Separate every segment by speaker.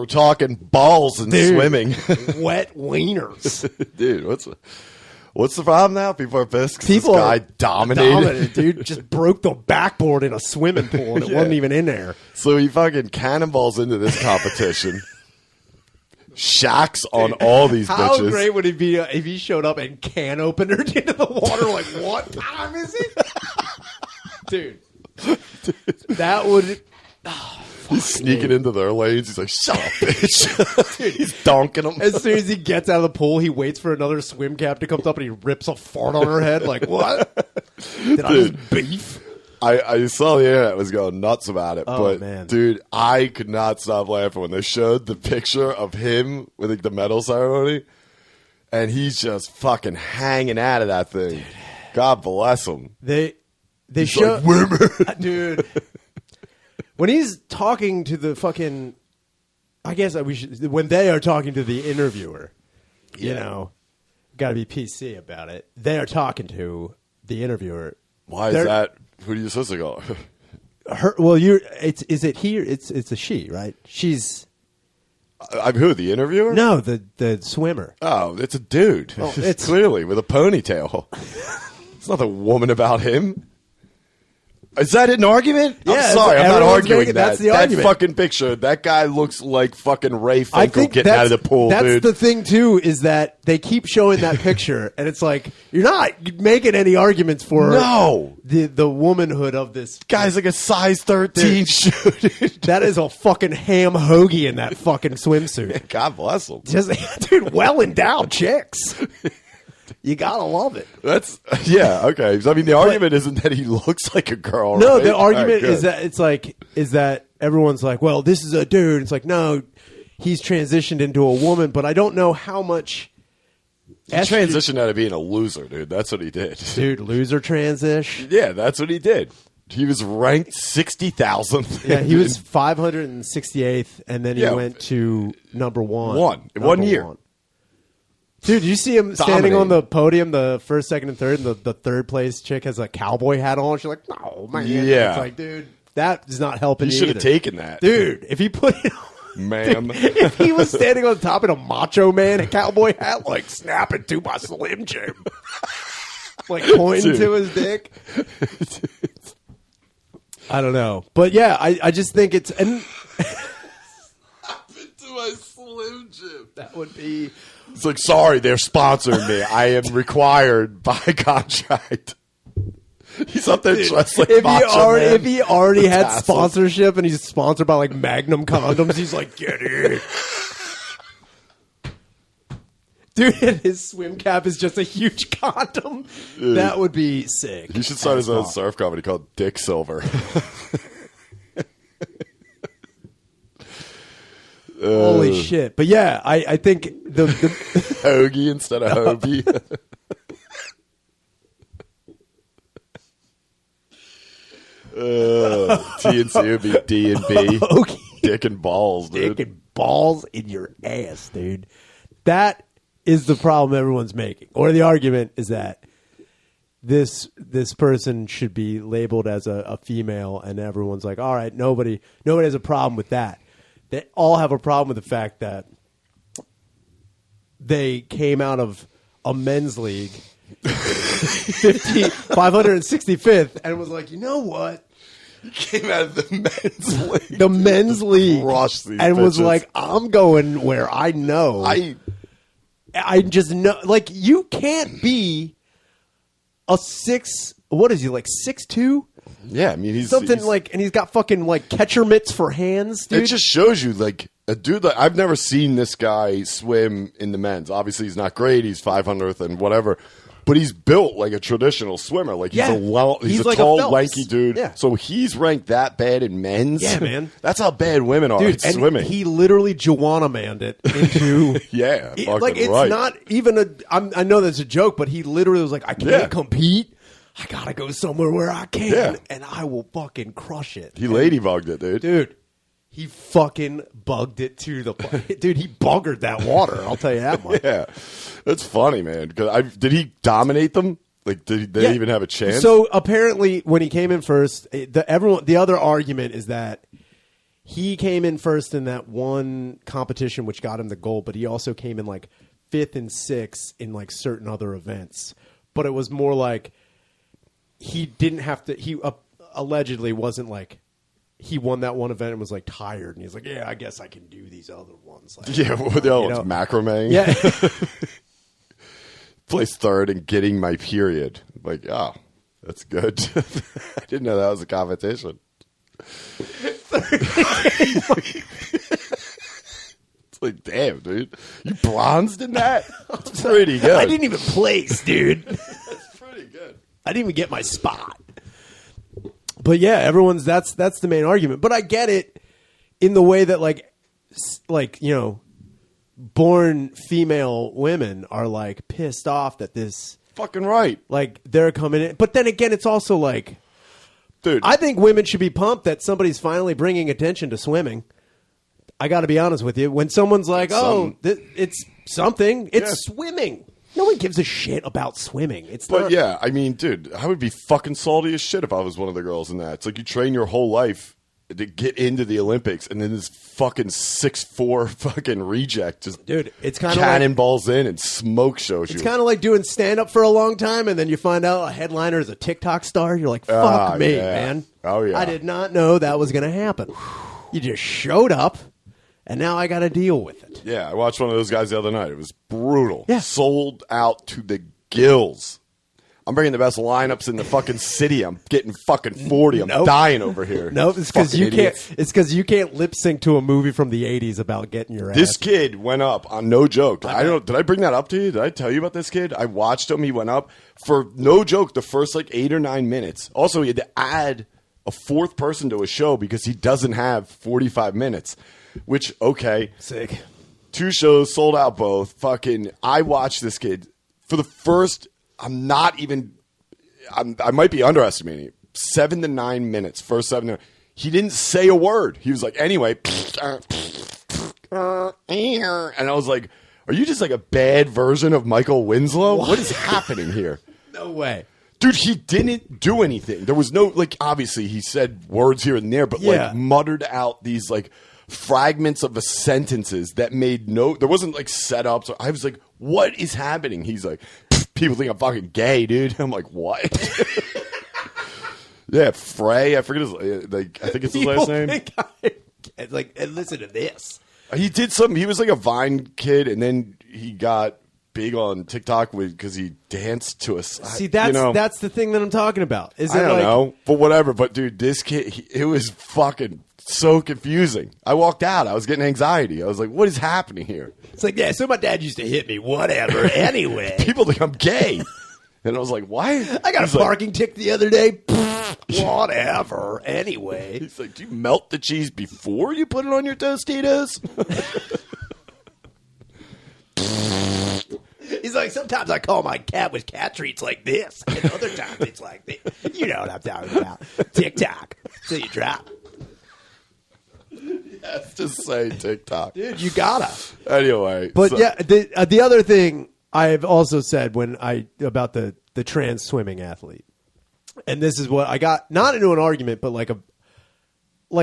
Speaker 1: talking balls and swimming.
Speaker 2: Wet wieners.
Speaker 1: Dude, what's the problem now? People are pissed 'cause this guy dominated.
Speaker 2: Dude. Just broke the backboard in a swimming pool and it wasn't even in there.
Speaker 1: So he fucking cannonballs into this competition. Shacks on all these
Speaker 2: How
Speaker 1: bitches.
Speaker 2: great would it be if he showed up and can openered into the water? Like, what time is it? Dude. That would... Oh,
Speaker 1: he's sneaking into their lanes. He's like, shut up, bitch. Dude, he's donking them.
Speaker 2: As soon as he gets out of the pool, he waits for another swim cap to come up and he rips a fart on her head. Like, what? Did I just beef?
Speaker 1: I saw the internet was going nuts about it, but
Speaker 2: man.
Speaker 1: dude, I could not stop laughing when they showed the picture of him with like, the medal ceremony, and he's just fucking hanging out of that thing. Dude. God bless him.
Speaker 2: They
Speaker 1: he's
Speaker 2: show
Speaker 1: like, women.
Speaker 2: Dude. When he's talking to the fucking, I guess we should, when they are talking to the interviewer, you know, got to be PC about it. They are talking to the interviewer.
Speaker 1: Why is that? Who do you supposed to go?
Speaker 2: Her. Well, is it he? It's a she, right? She's.
Speaker 1: I'm who? The interviewer?
Speaker 2: No, the swimmer.
Speaker 1: Oh, it's a dude.
Speaker 2: Oh, it's
Speaker 1: clearly with a ponytail. It's not a woman about him. Is that an argument?
Speaker 2: Yeah,
Speaker 1: I'm sorry, I'm not arguing that.
Speaker 2: That's the
Speaker 1: that
Speaker 2: argument.
Speaker 1: fucking picture, that guy looks like fucking Ray
Speaker 2: I
Speaker 1: Finkel
Speaker 2: think
Speaker 1: getting out of the pool,
Speaker 2: that's
Speaker 1: dude.
Speaker 2: the thing, too, is that they keep showing that picture, and it's like, you're not making any arguments for the womanhood of this.
Speaker 1: Guy's like a size 13 shoe, dude.
Speaker 2: That is a fucking ham hoagie in that fucking swimsuit.
Speaker 1: God bless him.
Speaker 2: Just, dude, well endowed chicks. You gotta love it.
Speaker 1: That's okay. So, I mean, the argument isn't that he looks like a girl.
Speaker 2: No,
Speaker 1: right?
Speaker 2: the argument
Speaker 1: Right,
Speaker 2: is that everyone's like, well, this is a dude. It's like, no, he's transitioned into a woman, but I don't know how much.
Speaker 1: He transitioned out of being a loser, dude. That's what he did.
Speaker 2: Dude, loser transition.
Speaker 1: Yeah, that's what he did. He was ranked 60,000th.
Speaker 2: Yeah, he was 568th, and then he went to number one.
Speaker 1: One year.
Speaker 2: Dude, did you see him standing on the podium, the first, second, and third, and the third place chick has a cowboy hat on? She's like, no, man.
Speaker 1: Yeah.
Speaker 2: It's like, dude, that is not helping you.
Speaker 1: He should have taken that.
Speaker 2: Dude, if he put it on,
Speaker 1: ma'am.
Speaker 2: if he was standing on top in a Macho Man cowboy hat, like, snapping to my Slim Jim. Like, pointing to his dick. I don't know. But, yeah, I just think it's... And
Speaker 1: Snapping to my Slim Jim.
Speaker 2: That would be...
Speaker 1: It's like, sorry, they're sponsoring me. I am required by contract. He's up there dressed like
Speaker 2: if he already had sponsorship and he's sponsored by like Magnum condoms, he's like, get in. Dude, and his swim cap is just a huge condom. Dude, that would be sick.
Speaker 1: He should start his own surf comedy called Dick Silver.
Speaker 2: Holy shit. But yeah, I think the
Speaker 1: Hoagie instead of Hobie. TNC would be D and B.
Speaker 2: Hoagie.
Speaker 1: Dick and balls, dude.
Speaker 2: Dick and balls in your ass, dude. That is the problem everyone's making. Or the argument is that this person should be labeled as a female, and everyone's like, all right, nobody has a problem with that. They all have a problem with the fact that they came out of a men's league, 565th, and was like, you know what?
Speaker 1: He came out of the men's league.
Speaker 2: The men's league. And
Speaker 1: bitches.
Speaker 2: Was like, I'm going where I know. I just know. Like, you can't be a 6... What is he, like 6'2"?
Speaker 1: Yeah, I mean, he's
Speaker 2: like, and he's got fucking like catcher mitts for hands, dude.
Speaker 1: It just shows you, like, a dude like I've never seen this guy swim in the men's. Obviously, he's not great. He's 500th and whatever, but he's built like a traditional swimmer. Like he's a
Speaker 2: like
Speaker 1: tall, lanky dude.
Speaker 2: Yeah.
Speaker 1: So he's ranked that bad in men's.
Speaker 2: Yeah, man.
Speaker 1: That's how bad women are at swimming.
Speaker 2: He literally Joanna manned it into.
Speaker 1: Yeah,
Speaker 2: like it's not even a. I know that's a joke, but he literally was like, I can't compete. I gotta go somewhere where I can, and I will fucking crush it.
Speaker 1: He ladybugged it, dude.
Speaker 2: Dude, he fucking bugged it to the dude. He buggered that water. I'll tell you that much.
Speaker 1: Yeah, that's funny, man. Did he dominate them? Like, did they even have a chance?
Speaker 2: So apparently, when he came in first, the other argument is that he came in first in that one competition, which got him the gold, but he also came in like 5th and 6th in like certain other events. But it was more like he didn't have to. He allegedly wasn't like he won that one event and was like tired, and he's like, "Yeah, I guess I can do these other ones." Like,
Speaker 1: yeah, what the other ones? Macrame.
Speaker 2: Yeah,
Speaker 1: Placed 3rd in getting my period. Like, oh, that's good. I didn't know that was a competition. It's like, damn, dude, you bronzed in that? That's pretty good.
Speaker 2: I didn't even place, dude.
Speaker 1: That's pretty good.
Speaker 2: I didn't even get my spot. But yeah, everyone's that's the main argument. But I get it in the way that like you know, born female women are like pissed off that this
Speaker 1: fucking right.
Speaker 2: Like they're coming in. But then again, it's also like,
Speaker 1: dude,
Speaker 2: I think women should be pumped that somebody's finally bringing attention to swimming. I got to be honest with you. When someone's like, it's something, it's swimming. No one gives a shit about swimming.
Speaker 1: But yeah, I mean, dude, I would be fucking salty as shit if I was one of the girls in that. It's like you train your whole life to get into the Olympics, and then this fucking 6'4" fucking reject just
Speaker 2: it's kind of
Speaker 1: cannonballs in and smoke shows you.
Speaker 2: It's kind of like doing stand up for a long time, and then you find out a headliner is a TikTok star. You're like, fuck me, man.
Speaker 1: Oh yeah,
Speaker 2: I did not know that was going to happen. You just showed up. And now I got to deal with it.
Speaker 1: Yeah, I watched one of those guys the other night. It was brutal.
Speaker 2: Yeah.
Speaker 1: Sold out to the gills. I'm bringing the best lineups in the fucking city. I'm getting fucking 40. I'm dying over here.
Speaker 2: Nope, it's because you can't. It's because you can't lip sync to a movie from the '80s about getting your ass.
Speaker 1: This kid went up on no joke. I don't. Did I bring that up to you? Did I tell you about this kid? I watched him. He went up for no joke. The first like 8 or 9 minutes. Also, he had to add a 4th person to his show because he doesn't have 45 minutes. Which, okay.
Speaker 2: Sick.
Speaker 1: 2 shows, sold out both. Fucking, I watched this kid for the first, I might be underestimating it. 7 to 9 minutes. First 7 to 9. He didn't say a word. He was like, anyway. And I was like, are you just like a bad version of Michael Winslow? What is happening here?
Speaker 2: No way.
Speaker 1: Dude, he didn't do anything. There was no, like, obviously he said words here and there, but like muttered out these like fragments of sentences that made there wasn't like setups. I was like, what is happening? He's like, people think I'm fucking gay, dude. I'm like, what? Yeah, Frey. I forget his, like, I think it's his last name.
Speaker 2: It's like, and listen to this.
Speaker 1: He did something. He was like a Vine kid, and then he got big on TikTok because he danced to us.
Speaker 2: See, that's the thing that I'm talking about. Is
Speaker 1: I don't know, but whatever. But dude, this kid, it was fucking so confusing. I walked out. I was getting anxiety. I was like, what is happening here?
Speaker 2: It's like, yeah, so my dad used to hit me. Whatever. Anyway.
Speaker 1: People think I'm gay. And I was like, why?
Speaker 2: I got a parking ticket the other day. Whatever. Anyway.
Speaker 1: He's like, do you melt the cheese before you put it on your Tostitos?
Speaker 2: He's like, sometimes I call my cat with cat treats like this. And other times it's like this. You know what I'm talking about. TikTok. So you drop.
Speaker 1: Yes, just say TikTok.
Speaker 2: Dude, you gotta.
Speaker 1: Anyway.
Speaker 2: But yeah, the other thing I've also said about the trans swimming athlete, and this is what I got, not into an argument, but like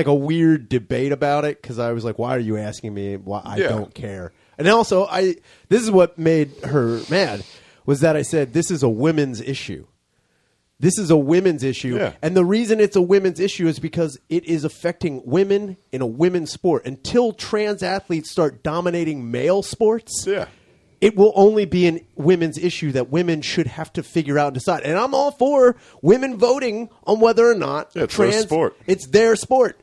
Speaker 2: a weird debate about it, because I was like, why are you asking me? Why I don't care. And also, this is what made her mad, was that I said, this is a women's issue. This is a women's issue.
Speaker 1: Yeah.
Speaker 2: And the reason it's a women's issue is because it is affecting women in a women's sport. Until trans athletes start dominating male sports, it will only be a women's issue that women should have to figure out and decide. And I'm all for women voting on whether or not
Speaker 1: it's their sport.
Speaker 2: It's their sport.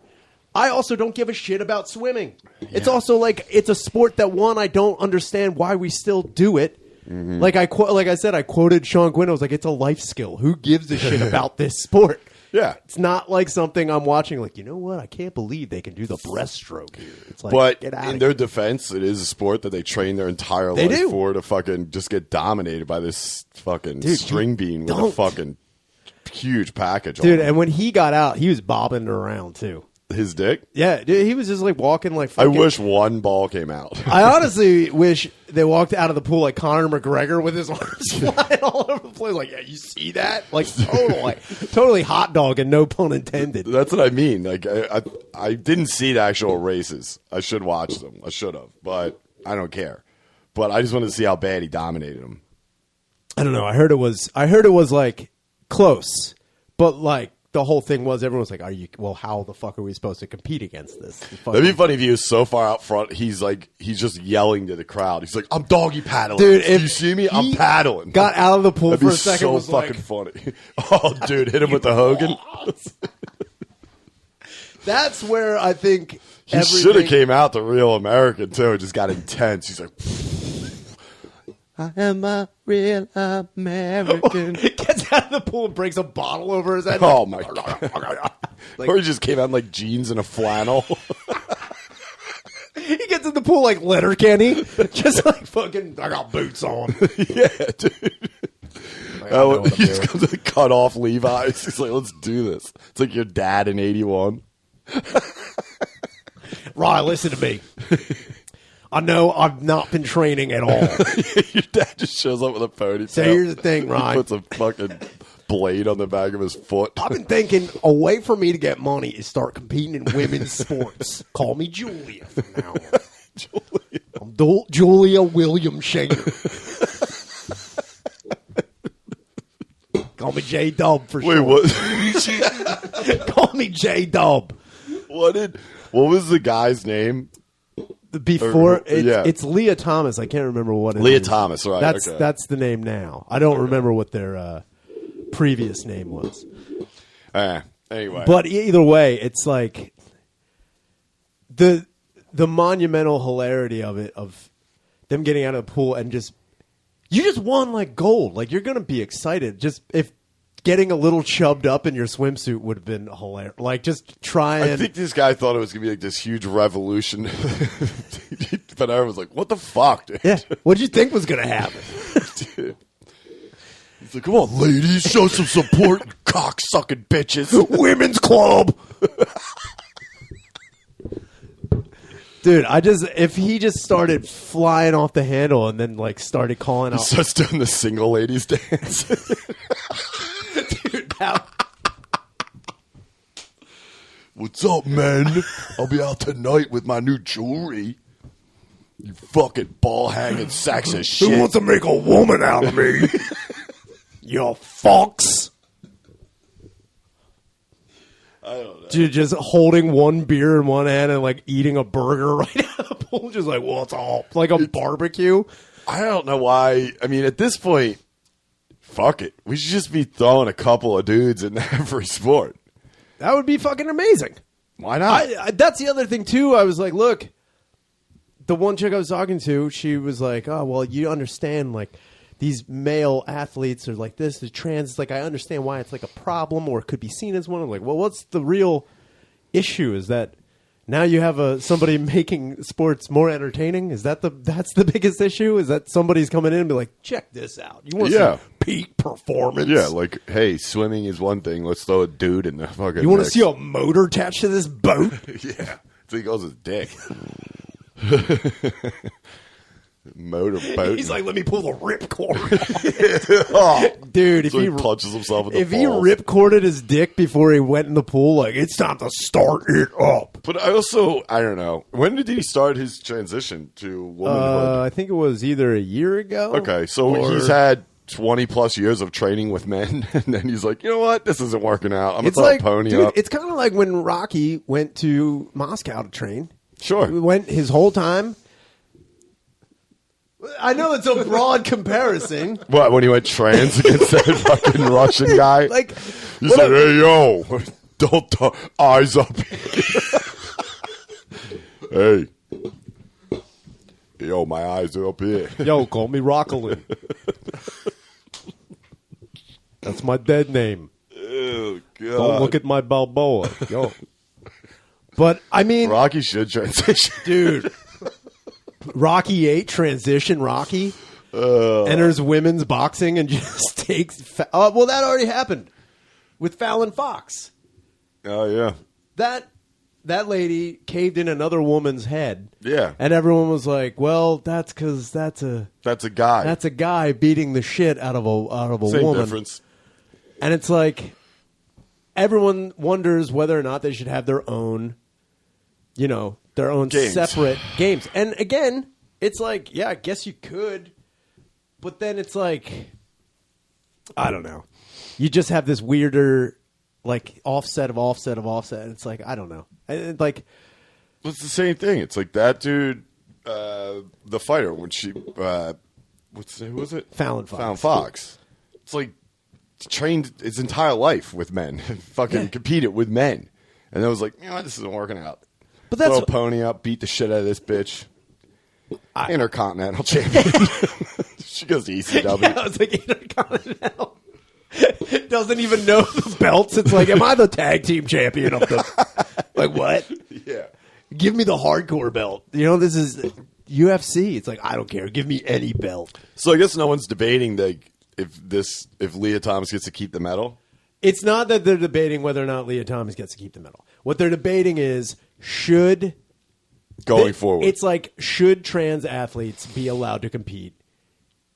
Speaker 2: I also don't give a shit about swimming. Yeah. It's also like, it's a sport that, one, I don't understand why we still do it. Mm-hmm. Like I said, I quoted Sean Gwynn. I was like, it's a life skill. Who gives a shit about this sport?
Speaker 1: Yeah.
Speaker 2: It's not like something I'm watching like, you know what? I can't believe they can do the breaststroke here. It's like,
Speaker 1: but
Speaker 2: get out
Speaker 1: in their defense, it is a sport that they train their entire life for, to fucking just get dominated by this fucking string bean with a fucking huge package.
Speaker 2: Dude, and when he got out, he was bobbing around too.
Speaker 1: His dick?
Speaker 2: Yeah, dude, he was just like walking like
Speaker 1: I
Speaker 2: fucking...
Speaker 1: wish one ball came out.
Speaker 2: I honestly wish they walked out of the pool like Conor McGregor with his arms flying all over the place. Like, yeah, you see that? Like, totally hot dog and no pun intended.
Speaker 1: That's what I mean. Like, I didn't see the actual races. I should watch them. I should have, but I don't care. But I just wanted to see how bad he dominated him.
Speaker 2: I don't know. I heard it was like close, but like the whole thing was everyone was like, how the fuck are we supposed to compete against this?
Speaker 1: That'd be funny if he was so far out front, he's just yelling to the crowd. He's like, I'm doggy paddling.
Speaker 2: Dude,
Speaker 1: if you see me, I'm paddling.
Speaker 2: Got out of the pool
Speaker 1: That'd
Speaker 2: for a second.
Speaker 1: so
Speaker 2: was
Speaker 1: fucking
Speaker 2: like,
Speaker 1: funny. Oh, dude, hit him with the Hogan.
Speaker 2: That's where I think
Speaker 1: he should have came out the real American too. It just got intense. He's like, I am a real American.
Speaker 2: Gets out of the pool and breaks a bottle over his head.
Speaker 1: Oh my god! Or he just came out in like jeans and a flannel.
Speaker 2: He gets in the pool like Letterkenny, just like fucking. I got boots on.
Speaker 1: Yeah, dude. He just comes with cut off Levi's. He's like, let's do this. It's like your dad in '81.
Speaker 2: Rye, listen to me. I know I've not been training at all.
Speaker 1: Your dad just shows up with a ponytail.
Speaker 2: So here's the thing, Ryan.
Speaker 1: He puts a fucking blade on the back of his foot.
Speaker 2: I've been thinking a way for me to get money is start competing in women's sports. Call me Julia from now on.
Speaker 1: Julia.
Speaker 2: I'm Julia Williams Shaner. Call me J-Dub for
Speaker 1: Wait,
Speaker 2: sure.
Speaker 1: what?
Speaker 2: Call me J-Dub.
Speaker 1: What was the guy's name?
Speaker 2: Before it's Leah Thomas. I can't remember what it is.
Speaker 1: Leah Thomas, right?
Speaker 2: That's the name now. I don't remember what their previous name was.
Speaker 1: Anyway,
Speaker 2: but either way, it's like the monumental hilarity of it, of them getting out of the pool and you just won like gold. Like, you're gonna be excited. Just if getting a little chubbed up in your swimsuit would have been hilarious. Like, just trying.
Speaker 1: I think this guy thought it was going to be like this huge revolution. But I was like, what the fuck, dude?
Speaker 2: Yeah. What did you think was going to happen?
Speaker 1: Dude. He's like, come on, ladies, show some support, cock-sucking bitches.
Speaker 2: Women's club. Dude, if he just started flying off the handle and then like started calling out.
Speaker 1: He starts doing the single ladies dance.
Speaker 2: Dude, now.
Speaker 1: What's up, man? I'll be out tonight with my new jewelry. You fucking ball-hanging sacks of shit.
Speaker 2: Who wants to make a woman out of me? You fox.
Speaker 1: I don't know.
Speaker 2: Dude, just holding one beer in one hand and like eating a burger right out of the pool. Just like, well, it's all like a barbecue.
Speaker 1: I don't know why. I mean, at this point, fuck it. We should just be throwing a couple of dudes in every sport.
Speaker 2: That would be fucking amazing.
Speaker 1: Why not?
Speaker 2: That's the other thing, too. I was like, look, the one chick I was talking to, she was like, oh, well, you understand, like, these male athletes are like this, the trans, like, I understand why it's like a problem or it could be seen as one. I'm like, well, what's the real issue? Is that now you have somebody making sports more entertaining? That's the biggest issue? Is that somebody's coming in and be like, check this out. You want to see peak performance?
Speaker 1: Yeah, like, hey, swimming is one thing. Let's throw a dude in the fucking
Speaker 2: You want to see a motor attached to this boat?
Speaker 1: Yeah. So he goes his dick. Motor boat.
Speaker 2: He's like, let me pull the ripcord.
Speaker 1: Oh,
Speaker 2: dude,
Speaker 1: so he punches himself in the
Speaker 2: if
Speaker 1: balls.
Speaker 2: he ripcorded his dick before he went in the pool, like, it's time to start it up.
Speaker 1: But I don't know. When did he start his transition to womanhood?
Speaker 2: I think it was either a year ago.
Speaker 1: Okay, so he's had 20 plus years of training with men, and then he's like, you know what? This isn't working out. I'm going to throw a pony up.
Speaker 2: It's kind of like when Rocky went to Moscow to train.
Speaker 1: Sure.
Speaker 2: He went his whole time. I know it's a broad comparison.
Speaker 1: What, when he went trans against that fucking Russian guy?
Speaker 2: Like,
Speaker 1: he said, hey, yo, don't talk, eyes up here. Hey. Yo, my eyes are up here.
Speaker 2: Yo, call me Rockalin. That's my dead name.
Speaker 1: Oh, God.
Speaker 2: Don't look at my Balboa. Yo. But, I mean...
Speaker 1: Rocky should transition.
Speaker 2: Dude. Rocky 8 transition Rocky enters women's boxing and just takes well, that already happened with Fallon Fox.
Speaker 1: Oh yeah,
Speaker 2: that that lady caved in another woman's head.
Speaker 1: Yeah.
Speaker 2: And everyone was like, well, that's because that's a
Speaker 1: guy.
Speaker 2: That's a guy beating the shit out of a
Speaker 1: Same
Speaker 2: woman.
Speaker 1: difference.
Speaker 2: And it's like, everyone wonders whether or not they should have their own, their own
Speaker 1: games.
Speaker 2: Separate games. And again, it's like, yeah, I guess you could. But then it's like, I don't know. You just have this weirder, like, offset of offset of offset. It's like, I don't know. And like,
Speaker 1: it's the same thing. It's like that dude, the fighter, when she, who was it?
Speaker 2: Fallon Fox.
Speaker 1: Fallon Fox. It's like, trained his entire life with men. Fucking competed with men. And I was like, this isn't working out.
Speaker 2: But that's
Speaker 1: throw a pony up, beat the shit out of this bitch. Intercontinental champion. She goes to ECW.
Speaker 2: Yeah, I was like, Intercontinental. Doesn't even know the belts. It's like, am I the tag team champion of the... Like, what?
Speaker 1: Yeah.
Speaker 2: Give me the hardcore belt. This is UFC. It's like, I don't care. Give me any belt.
Speaker 1: So I guess no one's debating if Leah Thomas gets to keep the medal.
Speaker 2: It's not that they're debating whether or not Leah Thomas gets to keep the medal. What they're debating is, should...
Speaker 1: Going forward.
Speaker 2: It's like, should trans athletes be allowed to compete?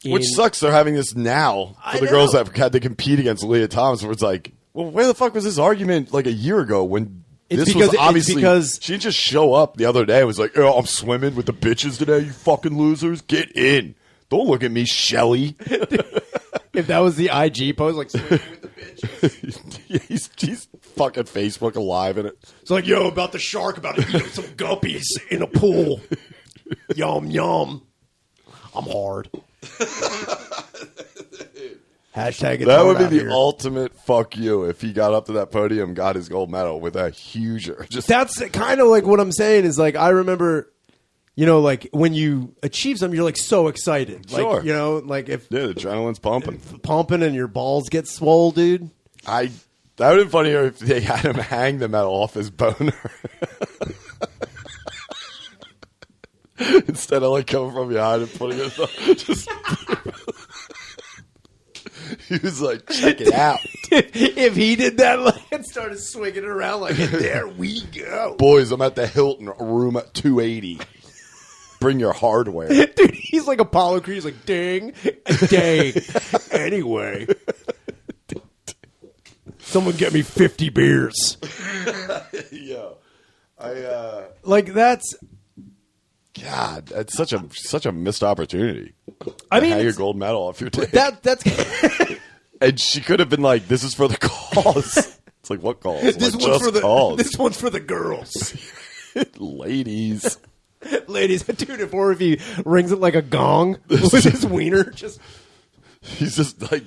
Speaker 1: Which sucks. They're having this now for the girls that had to compete against Leah Thomas, where it's like, well, where the fuck was this argument like a year ago when this was obviously...
Speaker 2: because
Speaker 1: she didn't just show up the other day and was like, I'm swimming with the bitches today, you fucking losers. Get in. Don't look at me, Shelly.
Speaker 2: If that was the IG post, like, swimming with the bitches.
Speaker 1: he's fucking Facebook alive in it.
Speaker 2: It's like, about the shark, about to eat some guppies in a pool. Yum, yum. I'm hard. Hashtag
Speaker 1: that would be the ultimate fuck you if he got up to that podium and got his gold medal with a huger.
Speaker 2: That's kind of like what I'm saying is, like, I remember, like when you achieve something, you're like so excited.
Speaker 1: Sure.
Speaker 2: Like, like if
Speaker 1: the adrenaline's pumping
Speaker 2: and your balls get swole, dude.
Speaker 1: That would have been funnier if they had him hang the medal off his boner. Instead of like coming from behind and putting it up. Just he was like, check it out.
Speaker 2: If he did that and started swinging it around like, there we go.
Speaker 1: Boys, I'm at the Hilton room at 280. Bring your hardware.
Speaker 2: Dude, he's like Apollo Creed. He's like, ding, dang. Anyway. Someone get me 50 beers.
Speaker 1: Yo.
Speaker 2: Like, that's...
Speaker 1: God, that's such a missed opportunity.
Speaker 2: I mean,
Speaker 1: hang your gold medal off your dick.
Speaker 2: That's
Speaker 1: and she could have been like, "This is for the cause." It's like, what cause?
Speaker 2: This
Speaker 1: like,
Speaker 2: one's for the
Speaker 1: cause.
Speaker 2: This one's for the girls,
Speaker 1: ladies.
Speaker 2: Ladies, dude. If he rings it like a gong with his wiener,
Speaker 1: he's just like,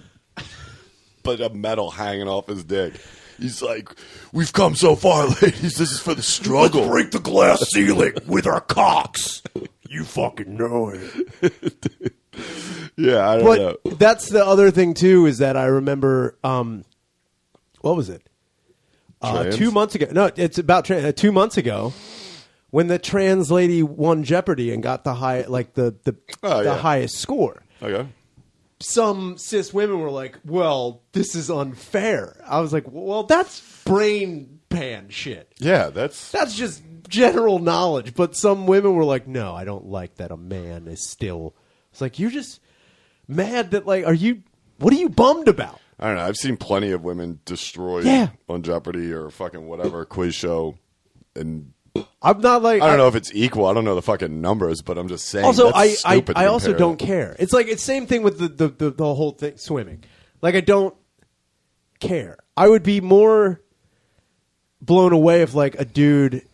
Speaker 1: but a medal hanging off his dick. He's like, we've come so far, ladies. This is for the struggle.
Speaker 2: Let's break the glass ceiling with our cocks. You fucking know it.
Speaker 1: Yeah, I don't know.
Speaker 2: But that's the other thing, too, is that I remember, what was it? 2 months ago. No, it's about 2 months ago when the trans lady won Jeopardy and got the highest score.
Speaker 1: Okay.
Speaker 2: Some cis women were like, well, this is unfair. I was like, well, that's brain pan shit.
Speaker 1: Yeah, that's
Speaker 2: just general knowledge. But some women were like, no, I don't like that a man is still... It's like, you're just mad that, like, what are you bummed about?
Speaker 1: I don't know. I've seen plenty of women destroyed on Jeopardy or fucking whatever quiz show. And
Speaker 2: I'm not like...
Speaker 1: I don't know if it's equal. I don't know the fucking numbers, but I'm just saying.
Speaker 2: Also,
Speaker 1: that's stupid
Speaker 2: I
Speaker 1: to
Speaker 2: also
Speaker 1: compare
Speaker 2: don't
Speaker 1: them.
Speaker 2: care. It's like, it's same thing with the whole thing, swimming. Like, I don't care. I would be more blown away if, like, a dude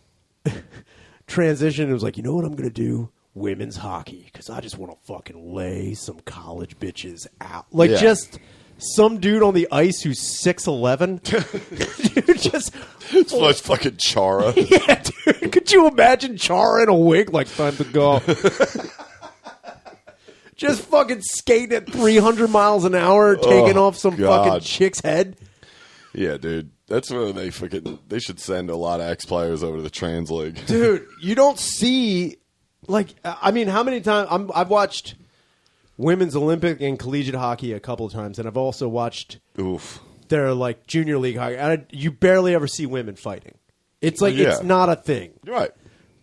Speaker 2: transitioned and was like, you know what I'm going to do? Women's hockey, because I just want to fucking lay some college bitches out. Like, just some dude on the ice who's 6'11". Dude, just...
Speaker 1: It's like fucking Chara.
Speaker 2: Yeah, dude. Could you imagine Chara in a wig? Like, time to go. Just fucking skating at 300 miles an hour, taking off some fucking chick's head.
Speaker 1: Yeah, dude. That's where they should send a lot of ex-players over to the trans league.
Speaker 2: Dude, you don't see... Like, I mean, how many times... I've women's Olympic and collegiate hockey a couple of times, and I've also watched their like junior league hockey. And you barely ever see women fighting. It's like
Speaker 1: Yeah.
Speaker 2: it's not a thing.
Speaker 1: Right.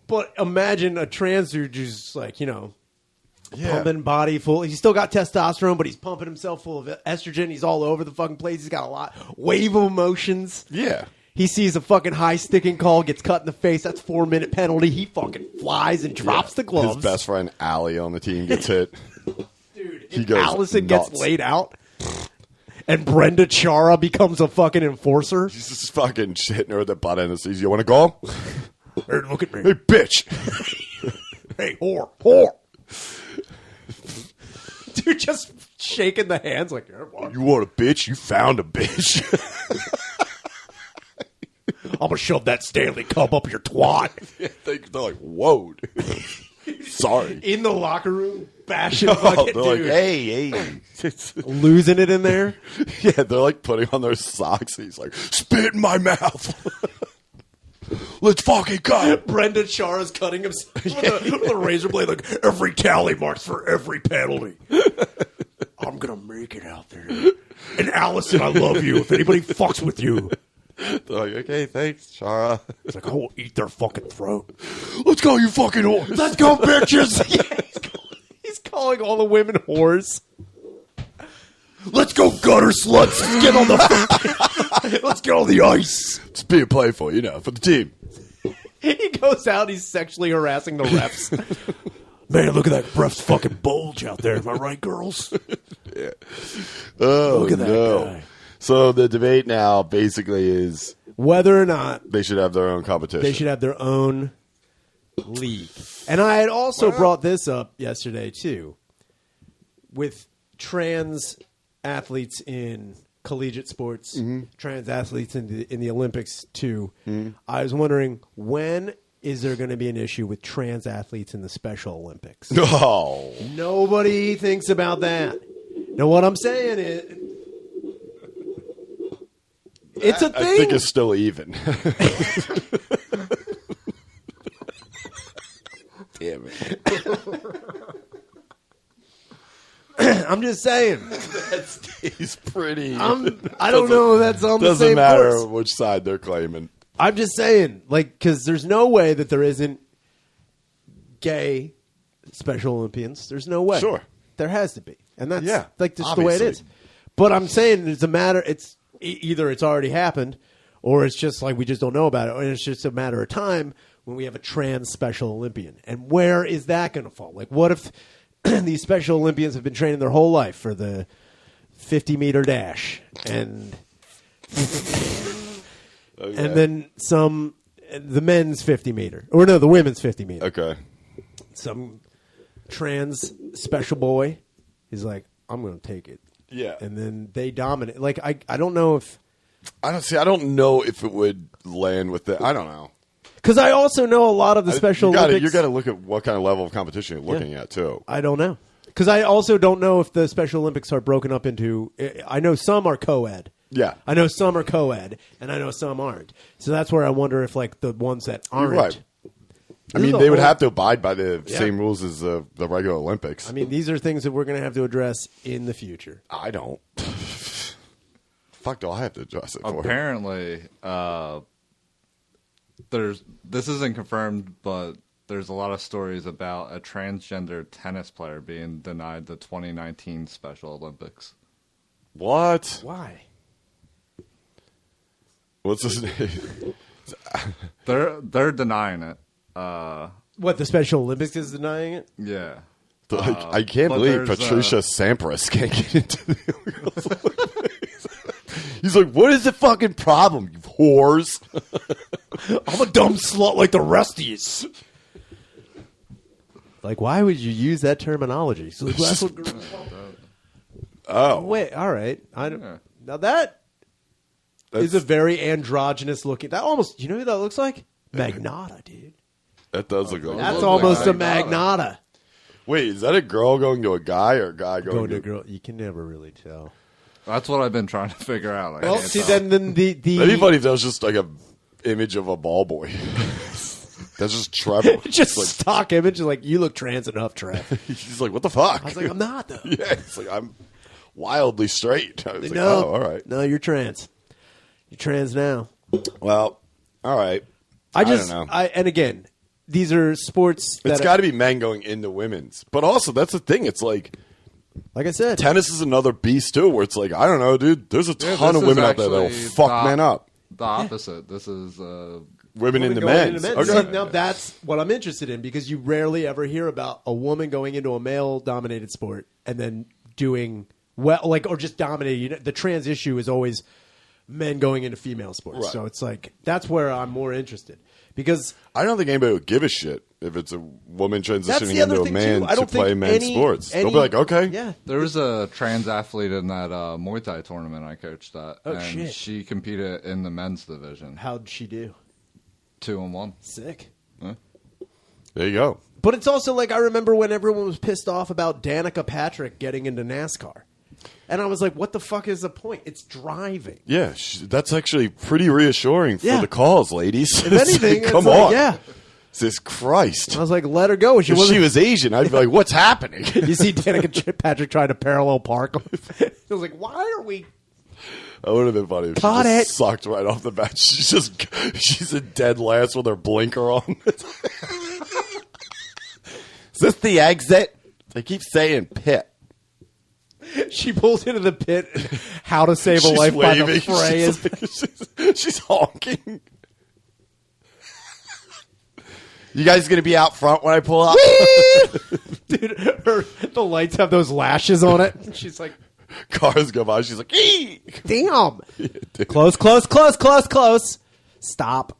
Speaker 2: But imagine a trans dude just like,
Speaker 1: Yeah.
Speaker 2: pumping body full. He's still got testosterone, but he's pumping himself full of estrogen. He's all over the fucking place. He's got a lot. Wave of emotions.
Speaker 1: Yeah.
Speaker 2: He sees a fucking high sticking call, gets cut in the face. That's 4-minute penalty. He fucking flies and drops the gloves.
Speaker 1: His best friend, Allie, on the team gets hit.
Speaker 2: Dude,
Speaker 1: He
Speaker 2: if
Speaker 1: goes
Speaker 2: Allison
Speaker 1: nuts.
Speaker 2: gets laid out and Brenda Chara becomes a fucking enforcer.
Speaker 1: He's just fucking hitting her with the butt end and says, "You want to go?
Speaker 2: Hey, look at me.
Speaker 1: Hey, bitch."
Speaker 2: Hey, whore. Dude, just shaking the hands like,
Speaker 1: You want a bitch? You found a bitch.
Speaker 2: I'm going to shove that Stanley Cup up your twat.
Speaker 1: They're like, whoa. Dude. Sorry.
Speaker 2: In the locker room, bashing fucking
Speaker 1: They're like,
Speaker 2: dude.
Speaker 1: hey.
Speaker 2: Losing it in there.
Speaker 1: Yeah, they're like putting on their socks. And he's like, spit in my mouth. Let's fucking go.
Speaker 2: Brenda Chara's cutting himself with a razor blade, like, every tally marks for every penalty. I'm going to make it out there. And Allison, I love you. If anybody fucks with you.
Speaker 1: They're like, okay, thanks, Chara.
Speaker 2: It's like, I will eat their fucking throat.
Speaker 1: Let's go, you fucking whore.
Speaker 2: Let's go, bitches. Yeah, he's calling all the women whores. Let's go, gutter sluts. Let's get on the let's get on the ice.
Speaker 1: It's being playful, for the team.
Speaker 2: He goes out. He's sexually harassing the refs. Man, look at that ref's fucking bulge out there. Am I right, girls?
Speaker 1: Yeah. Oh,
Speaker 2: Look at that
Speaker 1: no.
Speaker 2: guy.
Speaker 1: So the debate now basically is
Speaker 2: Whether or not
Speaker 1: they should have their own competition.
Speaker 2: they should have their own league. And I had also brought this up yesterday, too, with trans athletes in collegiate sports, trans athletes in the Olympics, too. I was wondering, when is there going to be an issue with trans athletes in the Special Olympics?
Speaker 1: No.
Speaker 2: Nobody thinks about that. Now, what I'm saying is, it's a thing.
Speaker 1: I think it's still even. Damn it.
Speaker 2: I'm just saying.
Speaker 1: That stays pretty.
Speaker 2: I don't know if that's on the
Speaker 1: Doesn't
Speaker 2: same
Speaker 1: matter
Speaker 2: course.
Speaker 1: which side they're claiming.
Speaker 2: I'm just saying, because there's no way that there isn't gay Special Olympians. There's no way.
Speaker 1: Sure.
Speaker 2: There has to be. And that's
Speaker 1: Yeah,
Speaker 2: just the way it
Speaker 1: obviously.
Speaker 2: is. But I'm saying it's a matter, either it's already happened or it's just like we just don't know about it. And it's just a matter of time when we have a trans Special Olympian. And where is that going to fall? Like, what if these Special Olympians have been training their whole life for the 50-meter dash and and then the men's 50-meter. Or no, the women's 50-meter.
Speaker 1: Okay.
Speaker 2: Some trans special boy is like, I'm going to take it.
Speaker 1: Yeah.
Speaker 2: And then they dominate. Like, I don't know if...
Speaker 1: I don't know if it would land with the. I don't know.
Speaker 2: Because I also know a lot of the Special Olympics...
Speaker 1: You got to look at what kind of level of competition you're looking at, too.
Speaker 2: I don't know. Because I also don't know if the Special Olympics are broken up into... I know some are co-ed.
Speaker 1: Yeah.
Speaker 2: I know some are co-ed, and I know some aren't. So that's where I wonder if, like, the ones that aren't...
Speaker 1: You're right. I
Speaker 2: This
Speaker 1: mean,
Speaker 2: is a
Speaker 1: they would
Speaker 2: whole-
Speaker 1: have to abide by the
Speaker 2: Yeah.
Speaker 1: same rules as the regular Olympics.
Speaker 2: I mean, these are things that we're going to have to address in the future.
Speaker 1: I don't. Fuck, do I have to address it for?
Speaker 3: Apparently, this isn't confirmed, but there's a lot of stories about a transgender tennis player being denied the 2019 Special Olympics.
Speaker 1: What?
Speaker 2: Why?
Speaker 1: What's his name?
Speaker 3: They're denying it.
Speaker 2: What, the Special Olympics is denying it?
Speaker 3: Yeah.
Speaker 1: I can't
Speaker 3: but
Speaker 1: believe
Speaker 3: there's,
Speaker 1: Patricia Sampras can't get into the Girls Olympics. He's like, what is the fucking problem, you whores?
Speaker 2: I'm a dumb slut like the rest of yous. Like, why would you use that terminology? So that's what girls-
Speaker 1: Oh.
Speaker 2: Wait, all right. I don't.
Speaker 3: Yeah.
Speaker 2: Now that is a very androgynous looking. That almost. You know who that looks like? Magnata, dude.
Speaker 1: That does look like
Speaker 2: That's
Speaker 3: looks
Speaker 2: almost
Speaker 3: like
Speaker 2: a Magnata.
Speaker 1: Wait, is that a girl going to a guy or a guy
Speaker 2: Going
Speaker 1: going
Speaker 2: to a
Speaker 1: to
Speaker 2: girl, you can never really tell.
Speaker 3: That's what I've been trying to figure out.
Speaker 2: Well, see, then the
Speaker 1: That'd be funny if that was just like a image of a ball boy. That's just Trevor.
Speaker 2: just
Speaker 1: It's
Speaker 2: stock image is like, you look trans enough, Trev.
Speaker 1: like, he's like, what the fuck?
Speaker 2: I was like, I'm not though.
Speaker 1: Yeah, it's like, I'm wildly straight. I was like,
Speaker 2: No,
Speaker 1: oh, all right.
Speaker 2: No, you're trans. You're trans now.
Speaker 1: Well, all right.
Speaker 2: I just,
Speaker 1: don't know.
Speaker 2: and again, these are sports that
Speaker 1: It's got to be men going into women's. But also, that's the thing. It's like
Speaker 2: I said,
Speaker 1: tennis is another beast, too, where it's like, I don't know, dude. There's a ton
Speaker 3: this
Speaker 1: of women
Speaker 3: is
Speaker 1: out there that'll
Speaker 3: actually
Speaker 1: fuck men up.
Speaker 3: The opposite. This is
Speaker 1: Women into
Speaker 2: going
Speaker 1: men's.
Speaker 2: into
Speaker 1: Okay.
Speaker 2: See, now that's what I'm interested in because you rarely ever hear about a woman going into a male-dominated sport and then doing well, like or just dominating. The trans issue is always men going into female sports,
Speaker 1: Right.
Speaker 2: so it's like that's where I'm more interested because
Speaker 1: I don't think anybody would give a shit if it's a woman
Speaker 2: that's
Speaker 1: transitioning
Speaker 2: the other
Speaker 1: into a
Speaker 2: thing
Speaker 1: man
Speaker 2: too. I don't
Speaker 1: to play
Speaker 2: think
Speaker 1: men's sports. They'll be like, okay.
Speaker 2: yeah,
Speaker 3: There was a trans athlete in that Muay Thai tournament I coached at,
Speaker 2: Oh,
Speaker 3: and
Speaker 2: shit.
Speaker 3: she competed in the men's division.
Speaker 2: how'd she do?
Speaker 3: 2-1.
Speaker 2: Sick.
Speaker 1: There you go.
Speaker 2: But it's also like I remember when everyone was pissed off about Danica Patrick getting into NASCAR. And I was like, what the fuck is the point? It's driving.
Speaker 1: Yeah, that's actually pretty reassuring for
Speaker 2: Yeah.
Speaker 1: the cause, ladies.
Speaker 2: If anything, it's
Speaker 1: come
Speaker 2: like,
Speaker 1: on.
Speaker 2: yeah.
Speaker 1: Says Christ.
Speaker 2: I was like, let her go.
Speaker 1: If she was Asian, I'd be like, what's happening?
Speaker 2: You see Danica Patrick trying to parallel park him. I was like, why are we...
Speaker 1: That would have been funny if
Speaker 2: Cut
Speaker 1: she
Speaker 2: it.
Speaker 1: just sucked right off the bat. She's a dead last with her blinker on. Is this the exit? They keep saying pit.
Speaker 2: She pulls into the pit. How to Save a
Speaker 1: She's
Speaker 2: Life by the
Speaker 1: waving.
Speaker 2: Fray is...
Speaker 1: She's honking. You guys going to be out front when I pull up?
Speaker 2: Dude, the lights have those lashes on it. She's like,
Speaker 1: Cars go by. She's like, ee!
Speaker 2: damn.
Speaker 1: Dude.
Speaker 2: Close. Stop.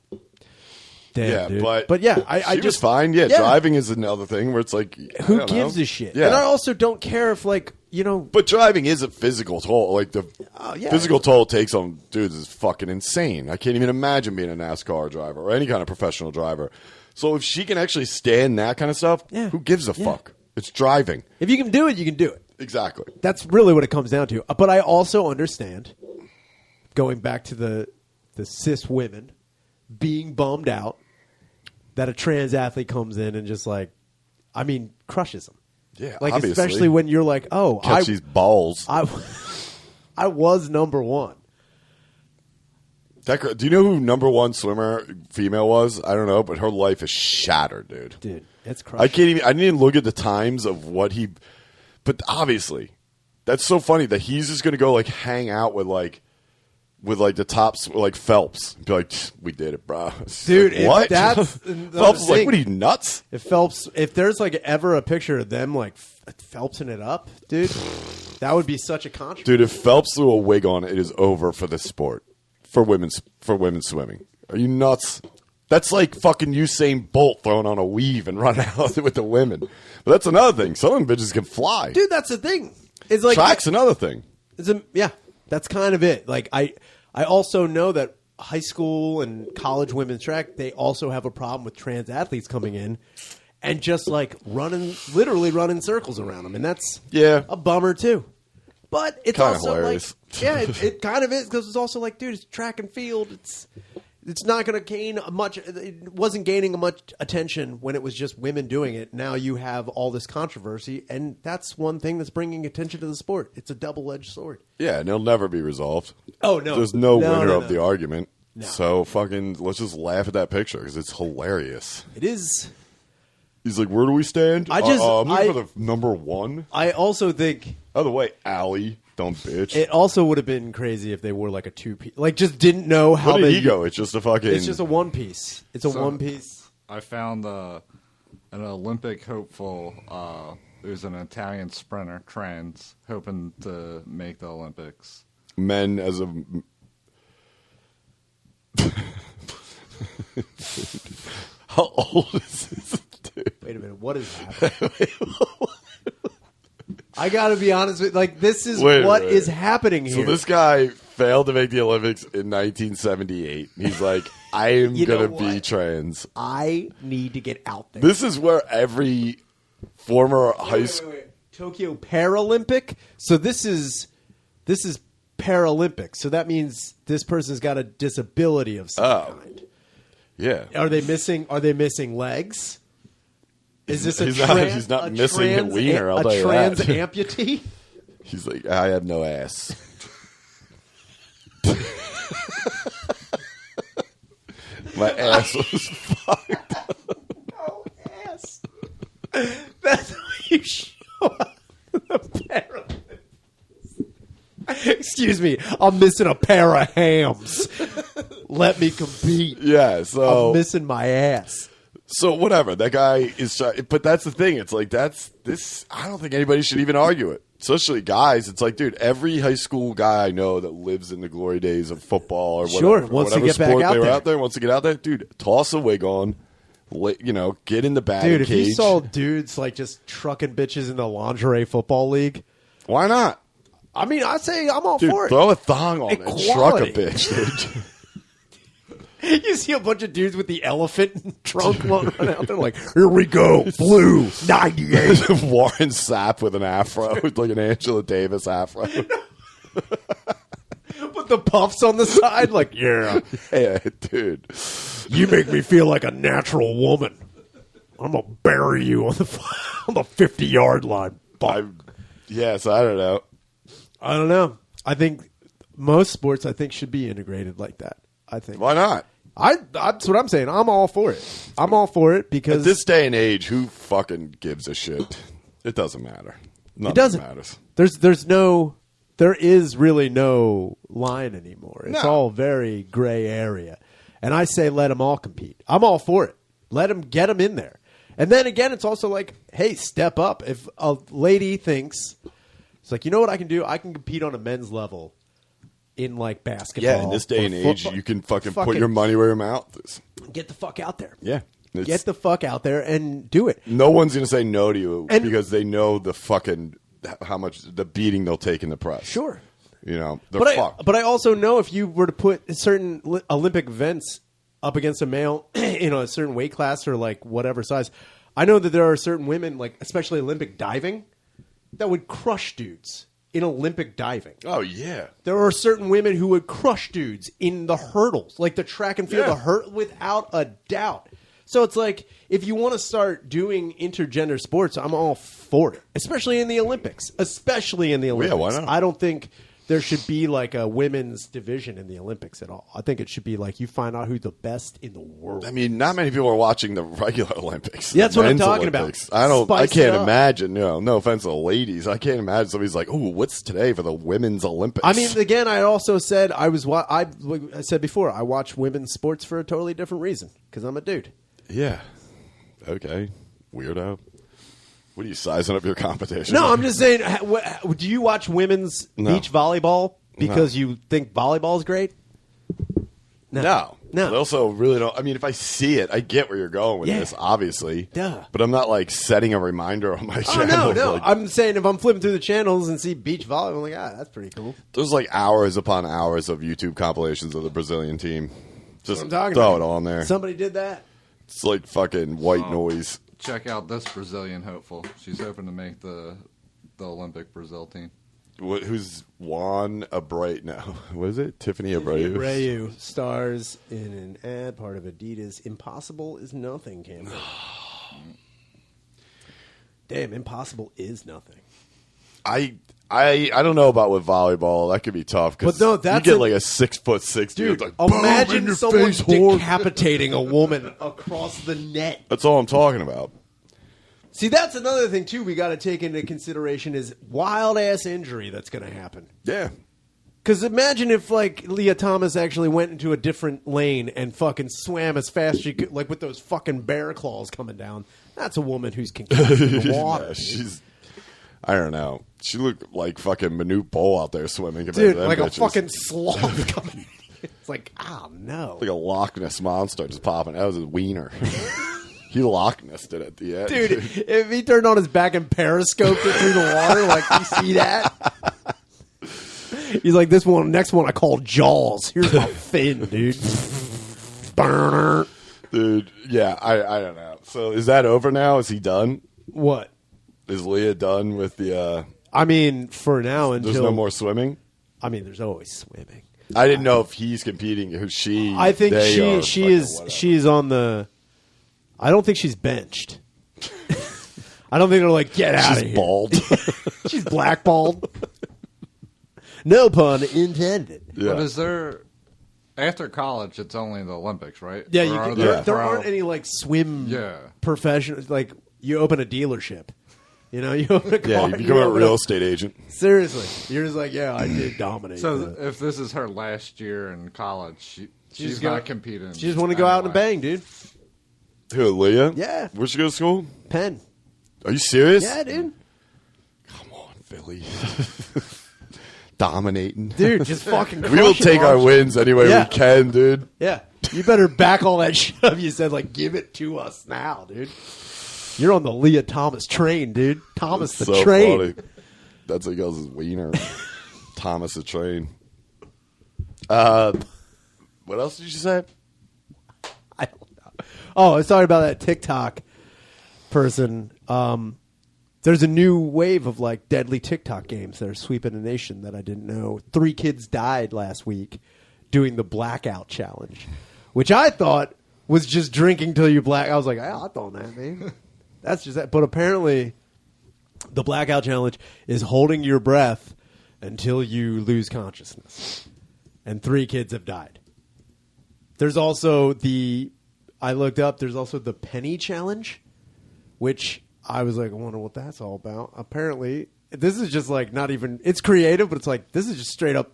Speaker 2: Damn,
Speaker 1: Yeah,
Speaker 2: dude.
Speaker 1: but
Speaker 2: yeah,
Speaker 1: I
Speaker 2: I
Speaker 1: just
Speaker 2: just
Speaker 1: fine. Yeah, driving is another thing where it's like,
Speaker 2: Who
Speaker 1: I don't
Speaker 2: gives
Speaker 1: know.
Speaker 2: a shit?
Speaker 1: Yeah,
Speaker 2: And I also don't care if, like, you know,
Speaker 1: but driving is a physical toll. Like the
Speaker 2: yeah.
Speaker 1: physical toll it takes on dudes is fucking insane. I can't even imagine being a NASCAR driver or any kind of professional driver. So if she can actually stand that kind of stuff,
Speaker 2: Yeah.
Speaker 1: who gives a fuck? It's driving.
Speaker 2: if you can do it, you can do it.
Speaker 1: Exactly.
Speaker 2: That's really what it comes down to. But I also understand, going back to the cis women being bummed out that a trans athlete comes in and just like, I mean, crushes them.
Speaker 1: Yeah,
Speaker 2: like
Speaker 1: obviously.
Speaker 2: especially when you're like, oh,
Speaker 1: Catch these balls.
Speaker 2: I was number one.
Speaker 1: That girl, do you know who number one swimmer female was? I don't know, but her life is shattered, dude.
Speaker 2: Dude, it's
Speaker 1: I
Speaker 2: crushing.
Speaker 1: can't even. I didn't even look at the times of what he. But obviously, that's so funny that he's just gonna go like hang out with the tops like Phelps. Be like, we did it, bro. It's
Speaker 2: Dude,
Speaker 1: like,
Speaker 2: if
Speaker 1: what?
Speaker 2: that's
Speaker 1: Phelps is like,
Speaker 2: thing.
Speaker 1: what are you nuts?
Speaker 2: If there's like ever a picture of them like Phelpsing it up, dude, that would be such a controversy.
Speaker 1: Dude, if Phelps threw a wig on, it is over for the sport for women's swimming. Are you nuts? That's like fucking Usain Bolt throwing on a weave and running out with the women. But that's another thing. Some of them bitches can fly.
Speaker 2: Dude, that's the thing. It's like
Speaker 1: Track's another thing.
Speaker 2: yeah, that's kind of it. Like I also know that high school and college women's track, they also have a problem with trans athletes coming in and just like literally running circles around them, and that's a bummer too. But it's
Speaker 1: Kinda
Speaker 2: also
Speaker 1: hilarious.
Speaker 2: like, yeah, it kind of is because it's also like, dude, it's track and field. It's not going to gain much. It wasn't gaining much attention when it was just women doing it. Now you have all this controversy, and that's one thing that's bringing attention to the sport. It's a double-edged sword.
Speaker 1: Yeah, and it'll never be resolved.
Speaker 2: Oh, no.
Speaker 1: There's no
Speaker 2: No,
Speaker 1: winner
Speaker 2: no,
Speaker 1: of
Speaker 2: no.
Speaker 1: the argument.
Speaker 2: No.
Speaker 1: So fucking let's just laugh at that picture because it's hilarious.
Speaker 2: It is.
Speaker 1: He's like, where do we stand?
Speaker 2: I just-
Speaker 1: I'm looking
Speaker 2: I-
Speaker 1: for the number one.
Speaker 2: I also think
Speaker 1: By the way, Allie, dumb bitch.
Speaker 2: it also would have been crazy if they were like a two-piece. Like, just didn't know how
Speaker 1: What did
Speaker 2: they
Speaker 1: he go? It's just a fucking.
Speaker 2: It's just a one-piece. It's a
Speaker 3: So-
Speaker 2: one-piece.
Speaker 3: I found an Olympic hopeful. It was an Italian sprinter, trans, hoping to make the Olympics.
Speaker 1: men as a. How old is this dude?
Speaker 2: Wait a minute. What is happening? I got to be honest with like, this is
Speaker 1: Wait a
Speaker 2: what
Speaker 1: minute.
Speaker 2: is happening here.
Speaker 1: So this guy failed to make the Olympics in 1978. He's like, I am
Speaker 2: You know
Speaker 1: gonna be
Speaker 2: what?
Speaker 1: trans.
Speaker 2: I need to get out there.
Speaker 1: This is where every former high school.
Speaker 2: Wait. Tokyo Paralympic. So this is Paralympic. So that means this person's got a disability of some kind.
Speaker 1: Yeah,
Speaker 2: Are they missing legs? Is this a
Speaker 1: he's not missing a wiener, I'll tell you
Speaker 2: trans
Speaker 1: that.
Speaker 2: amputee?
Speaker 1: he's like, I have no ass. My ass was fucked.
Speaker 2: Oh, ass. That's how you show up a pair of lips. Excuse me, I'm missing a pair of hams. Let me compete.
Speaker 1: Yeah, so
Speaker 2: I'm missing my ass.
Speaker 1: So whatever, that guy is. But that's the thing. It's like that's this. I don't think anybody should even argue it. Especially guys. It's like, dude, every high school guy I know that lives in the glory days of football or whatever,
Speaker 2: sure, wants to get back
Speaker 1: sport
Speaker 2: out
Speaker 1: they were
Speaker 2: there.
Speaker 1: out there, wants to get out there, dude. Toss a wig on, get in the batting
Speaker 2: Dude, if
Speaker 1: cage.
Speaker 2: you saw dudes like just trucking bitches in the lingerie football league,
Speaker 1: Why not?
Speaker 2: I mean, I say I'm all
Speaker 1: Dude,
Speaker 2: for it.
Speaker 1: throw a thong on and truck a
Speaker 2: Equality.
Speaker 1: bitch, dude.
Speaker 2: You see a bunch of dudes with the elephant trunk run out there like, here we go, blue, 98.
Speaker 1: Warren Sapp with an afro, with like an Angela Davis afro.
Speaker 2: Put the puffs on the side like, yeah,
Speaker 1: Yeah, dude.
Speaker 2: you make me feel like a natural woman. I'm going to bury you on the 50-yard line.
Speaker 1: Yes, I don't know.
Speaker 2: I don't know. I think most sports, should be integrated like that. I think.
Speaker 1: Why not?
Speaker 2: That's what I'm saying. I'm all for it. I'm all for it because
Speaker 1: At this day and age, who fucking gives a shit? It doesn't matter. Nothing
Speaker 2: it doesn't.
Speaker 1: matters.
Speaker 2: There is really no line anymore. It's
Speaker 1: No.
Speaker 2: all very gray area. And I say let them all compete. I'm all for it. Let them get them in there. And then again, it's also like, hey, step up. If a lady thinks, it's like, you know what I can do? I can compete on a men's level in like basketball.
Speaker 1: Yeah, in this day
Speaker 2: or
Speaker 1: and age,
Speaker 2: football.
Speaker 1: you can fucking put your money where your mouth is.
Speaker 2: Get the fuck out there.
Speaker 1: Yeah.
Speaker 2: Get the fuck out there and do it.
Speaker 1: No one's going to say no to you
Speaker 2: And-
Speaker 1: because they know the fucking how much the beating they'll take in the press.
Speaker 2: Sure.
Speaker 1: You know, they're
Speaker 2: But
Speaker 1: fucked.
Speaker 2: I also know if you were to put certain Olympic events up against a male, a certain weight class or like whatever size, I know that there are certain women, like especially Olympic diving, that would crush dudes in Olympic diving.
Speaker 1: Oh, yeah.
Speaker 2: There are certain women who would crush dudes in the hurdles, like the track and field,
Speaker 1: Yeah.
Speaker 2: without a doubt. So it's like, if you want to start doing intergender sports, I'm all for it, especially in the Olympics.
Speaker 1: Yeah, why not?
Speaker 2: I don't think there should be like a women's division in the Olympics at all. I think it should be like you find out who's the best in the world.
Speaker 1: I mean, not many people are watching the regular Olympics.
Speaker 2: Yeah, that's what I'm
Speaker 1: Men's
Speaker 2: talking
Speaker 1: Olympics.
Speaker 2: about.
Speaker 1: I
Speaker 2: Spice it
Speaker 1: can't
Speaker 2: up.
Speaker 1: imagine. No offense to the ladies. I can't imagine somebody's like, "Ooh, what's today for the women's Olympics?"
Speaker 2: I mean, again, I also said I said before, I watch women's sports for a totally different reason because I'm a dude.
Speaker 1: yeah. Okay, weirdo. What are you sizing up your competition?
Speaker 2: No, I'm just saying. Do you watch women's
Speaker 1: No.
Speaker 2: beach volleyball because you think volleyball is great?
Speaker 1: No.
Speaker 2: No.
Speaker 1: I also really don't. I mean, if I see it, I get where you're going with
Speaker 2: Yeah.
Speaker 1: this, obviously.
Speaker 2: Duh.
Speaker 1: But I'm not like setting a reminder on my
Speaker 2: Oh
Speaker 1: channel.
Speaker 2: no!
Speaker 1: Like,
Speaker 2: I'm saying if I'm flipping through the channels and see beach volleyball, I'm like, that's pretty cool.
Speaker 1: there's like hours upon hours of YouTube compilations of the Brazilian team. Just
Speaker 2: I'm talking
Speaker 1: throw
Speaker 2: about.
Speaker 1: it on there.
Speaker 2: Somebody did that.
Speaker 1: It's like fucking white noise.
Speaker 3: Check out this Brazilian hopeful. She's hoping to make the Olympic Brazil team.
Speaker 1: Who's Juan Abreu? No, what is it? Tiffany Abreu.
Speaker 2: Abreu stars in an ad part of Adidas. Impossible is nothing, Cameron. Damn, impossible is nothing.
Speaker 1: I don't know about with volleyball. That could be tough because
Speaker 2: But no, that's
Speaker 1: you get
Speaker 2: a-
Speaker 1: like a 6'6" dude.
Speaker 2: Dude,
Speaker 1: Like, boom, in
Speaker 2: imagine
Speaker 1: your
Speaker 2: someone
Speaker 1: face, whore.
Speaker 2: decapitating a woman across the net.
Speaker 1: That's all I'm talking about.
Speaker 2: See, that's another thing, too, we got to take into consideration is wild-ass injury that's going to happen.
Speaker 1: Yeah.
Speaker 2: Because imagine if, like, Leah Thomas actually went into a different lane and fucking swam as fast as she could, like, with those fucking bear claws coming down. That's a woman who's concussed in the water.
Speaker 1: Yeah, she's. I don't know. She looked like fucking Manute Bol out there swimming. compared
Speaker 2: Dude,
Speaker 1: to them
Speaker 2: like a
Speaker 1: bitches.
Speaker 2: fucking sloth coming. It's like, oh, no.
Speaker 1: Like a Loch Ness monster just popping. That was his wiener. He Loch Nessed it at the end.
Speaker 2: Dude, if he turned on his back and periscoped it through the water, like, you see that? He's like, next one I call Jaws. Here's my fin, dude. Burner.
Speaker 1: Dude, yeah, I don't know. So is that over now? Is he done?
Speaker 2: What?
Speaker 1: Is Leah done with the...
Speaker 2: I mean, for now until...
Speaker 1: There's no more swimming?
Speaker 2: I mean, there's always swimming.
Speaker 1: I didn't know if he's competing. Who she...
Speaker 2: I think
Speaker 1: they are,
Speaker 2: she
Speaker 1: fucking
Speaker 2: is
Speaker 1: whatever.
Speaker 2: she is on the... I don't think she's benched. I don't think they're like, get out of
Speaker 1: She's
Speaker 2: here.
Speaker 1: bald.
Speaker 2: She's blackballed. No pun intended.
Speaker 1: Yeah.
Speaker 3: But is there After college, it's only the Olympics, right?
Speaker 2: Yeah,
Speaker 3: Or are
Speaker 2: there aren't any like swim professionals. Like you open a dealership, you open a car.
Speaker 1: Yeah, you become a real estate agent.
Speaker 2: Seriously, you're just like, yeah, I did dominate.
Speaker 3: So if this is her last year in college, she's not competing.
Speaker 2: She just want to go out and bang, dude.
Speaker 1: Who, Leah?
Speaker 2: Yeah.
Speaker 1: Where'd she go to school?
Speaker 2: Penn.
Speaker 1: Are you serious?
Speaker 2: Yeah, dude.
Speaker 1: Come on, Philly. Dominating.
Speaker 2: Dude, just fucking crush
Speaker 1: We will take our wins any way we can, dude.
Speaker 2: Yeah. You better back all that shit up. You said, like, give it to us now, dude. You're on the Leah Thomas train, dude. Thomas
Speaker 1: That's
Speaker 2: the
Speaker 1: so
Speaker 2: train.
Speaker 1: Funny. That's what he goes as Wiener. Thomas the train. What else did you say?
Speaker 2: I don't know. Oh, I was talking about that TikTok person. There's a new wave of like deadly TikTok games that are sweeping the nation that I didn't know. 3 kids died last week doing the blackout challenge, which I thought was just drinking till you black. I was like, I'll throw that, man. That's just that. But apparently, the blackout challenge is holding your breath until you lose consciousness. And 3 kids have died. There's also I looked up, there's also the penny challenge, which I was like, I wonder what that's all about. Apparently, this is just like not even, it's creative, but it's like, this is just straight up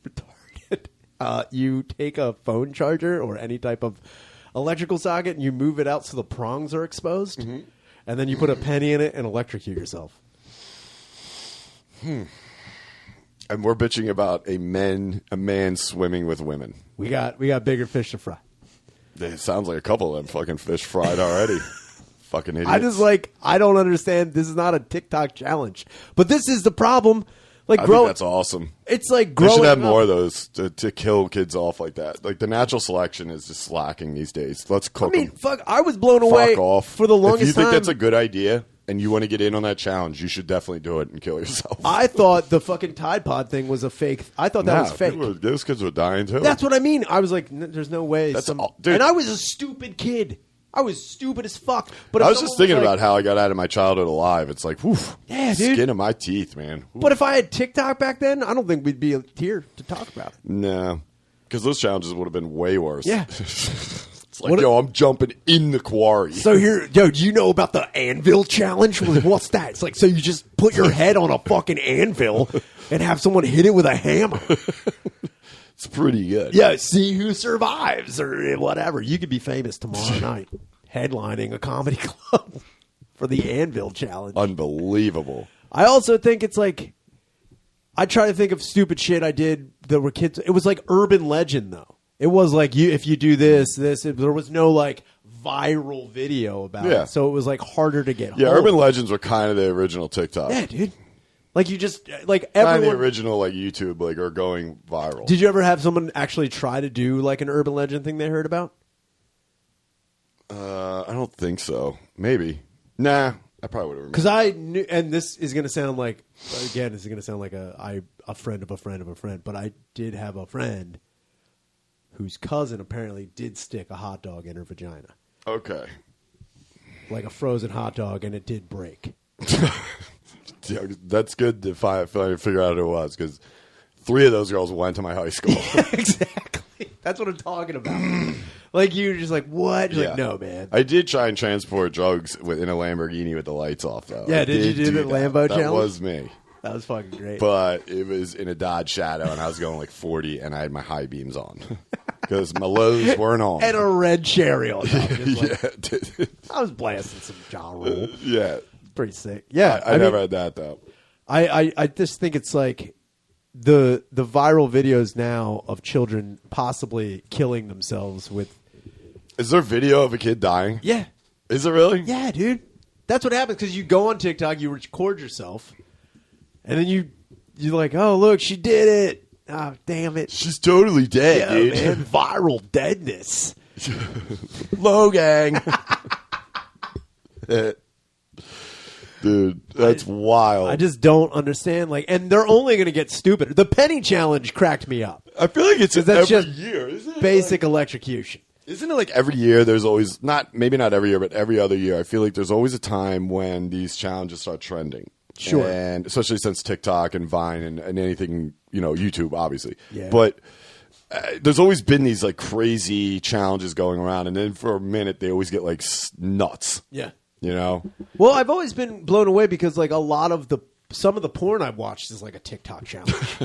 Speaker 2: retarded. You take a phone charger or any type of electrical socket and you move it out so the prongs are exposed. Mm-hmm. And then you put a penny in it and electrocute yourself.
Speaker 1: And we're bitching about a man swimming with women.
Speaker 2: We got bigger fish to fry.
Speaker 1: It sounds like a couple of them fucking fish fried already. Fucking idiots.
Speaker 2: I don't understand. This is not a TikTok challenge, but this is the problem. Like,
Speaker 1: I think that's awesome.
Speaker 2: It's like
Speaker 1: They
Speaker 2: growing
Speaker 1: should have
Speaker 2: up.
Speaker 1: more of those to kill kids off like that. Like the natural selection is just slacking these days. Let's cook them.
Speaker 2: Fuck! I was blown away
Speaker 1: Fuck off.
Speaker 2: for the longest
Speaker 1: time. If you think
Speaker 2: time.
Speaker 1: that's a good idea and you want to get in on that challenge, you should definitely do it and kill yourself.
Speaker 2: I thought the fucking Tide Pod thing was a fake. I thought that was fake.
Speaker 1: Those kids were dying too.
Speaker 2: That's what I mean. I was like, there's no way.
Speaker 1: Dude.
Speaker 2: And I was a stupid kid. I was stupid as fuck. But
Speaker 1: I was just thinking about how I got out of my childhood alive. It's like, whew,
Speaker 2: yeah, dude.
Speaker 1: Skin of my teeth, man. Whew.
Speaker 2: But if I had TikTok back then, I don't think we'd be here to talk about it.
Speaker 1: No, because those challenges would have been way worse.
Speaker 2: Yeah.
Speaker 1: It's like, I'm jumping in the quarry.
Speaker 2: So do you know about the anvil challenge? What's that? It's like, so you just put your head on a fucking anvil and have someone hit it with a hammer.
Speaker 1: It's pretty good.
Speaker 2: Yeah, see who survives or whatever. You could be famous tomorrow night, headlining a comedy club for the Anvil Challenge.
Speaker 1: Unbelievable.
Speaker 2: I also think it's like, I try to think of stupid shit I did that were kids. It was like urban legend, though. It was like, if you do this, there was no like viral video about it. So it was like harder to get hold.
Speaker 1: Urban legends were kind of the original TikTok.
Speaker 2: Yeah, dude. Like you just like
Speaker 1: everyone.
Speaker 2: Kind
Speaker 1: of the original like YouTube like are going viral.
Speaker 2: Did you ever have someone actually try to do like an urban legend thing they heard about?
Speaker 1: I don't think so. Maybe. Nah, I probably would have.
Speaker 2: Because I knew, and this is going to sound like a friend of a friend of a friend, but I did have a friend whose cousin apparently did stick a hot dog in her vagina.
Speaker 1: Okay.
Speaker 2: Like a frozen hot dog, and it did break.
Speaker 1: Yeah, that's good to figure out who it was, because 3 of those girls went to my high school.
Speaker 2: Yeah, exactly. That's what I'm talking about. Like, you're just like, what? You're like, no, man.
Speaker 1: I did try and transport drugs in a Lamborghini with the lights off, though.
Speaker 2: Yeah, did you do the Lambo challenge?
Speaker 1: That was me.
Speaker 2: That was fucking great.
Speaker 1: But it was in a Dodge Shadow, and I was going like 40, and I had my high beams on. Because my lows weren't on.
Speaker 2: And a red cherry on top.
Speaker 1: Yeah.
Speaker 2: I was blasting some jaw roll.
Speaker 1: Yeah.
Speaker 2: Pretty sick. Yeah.
Speaker 1: I never had that, though.
Speaker 2: I just think it's like the viral videos now of children possibly killing themselves with.
Speaker 1: Is there video of a kid dying?
Speaker 2: Yeah.
Speaker 1: Is it really?
Speaker 2: Yeah, dude. That's what happens because you go on TikTok, you record yourself, and then you're like, oh, look, she did it. Oh, damn it.
Speaker 1: She's totally dead, dude.
Speaker 2: Man, viral deadness.
Speaker 1: Low gang. Dude, that's wild.
Speaker 2: I just don't understand. Like, and they're only going to get stupider. The penny challenge cracked me up.
Speaker 1: I feel like it's
Speaker 2: that's
Speaker 1: every
Speaker 2: just
Speaker 1: year, isn't it?
Speaker 2: Basic electrocution.
Speaker 1: Isn't it like every year there's always, maybe not every year, but every other year, I feel like there's always a time when these challenges start trending.
Speaker 2: Sure.
Speaker 1: And especially since TikTok and Vine and anything, YouTube, obviously.
Speaker 2: Yeah.
Speaker 1: But there's always been these like crazy challenges going around, and then for a minute they always get like nuts.
Speaker 2: Yeah.
Speaker 1: You know?
Speaker 2: Well, I've always been blown away because like some of the porn I've watched is like a TikTok challenge.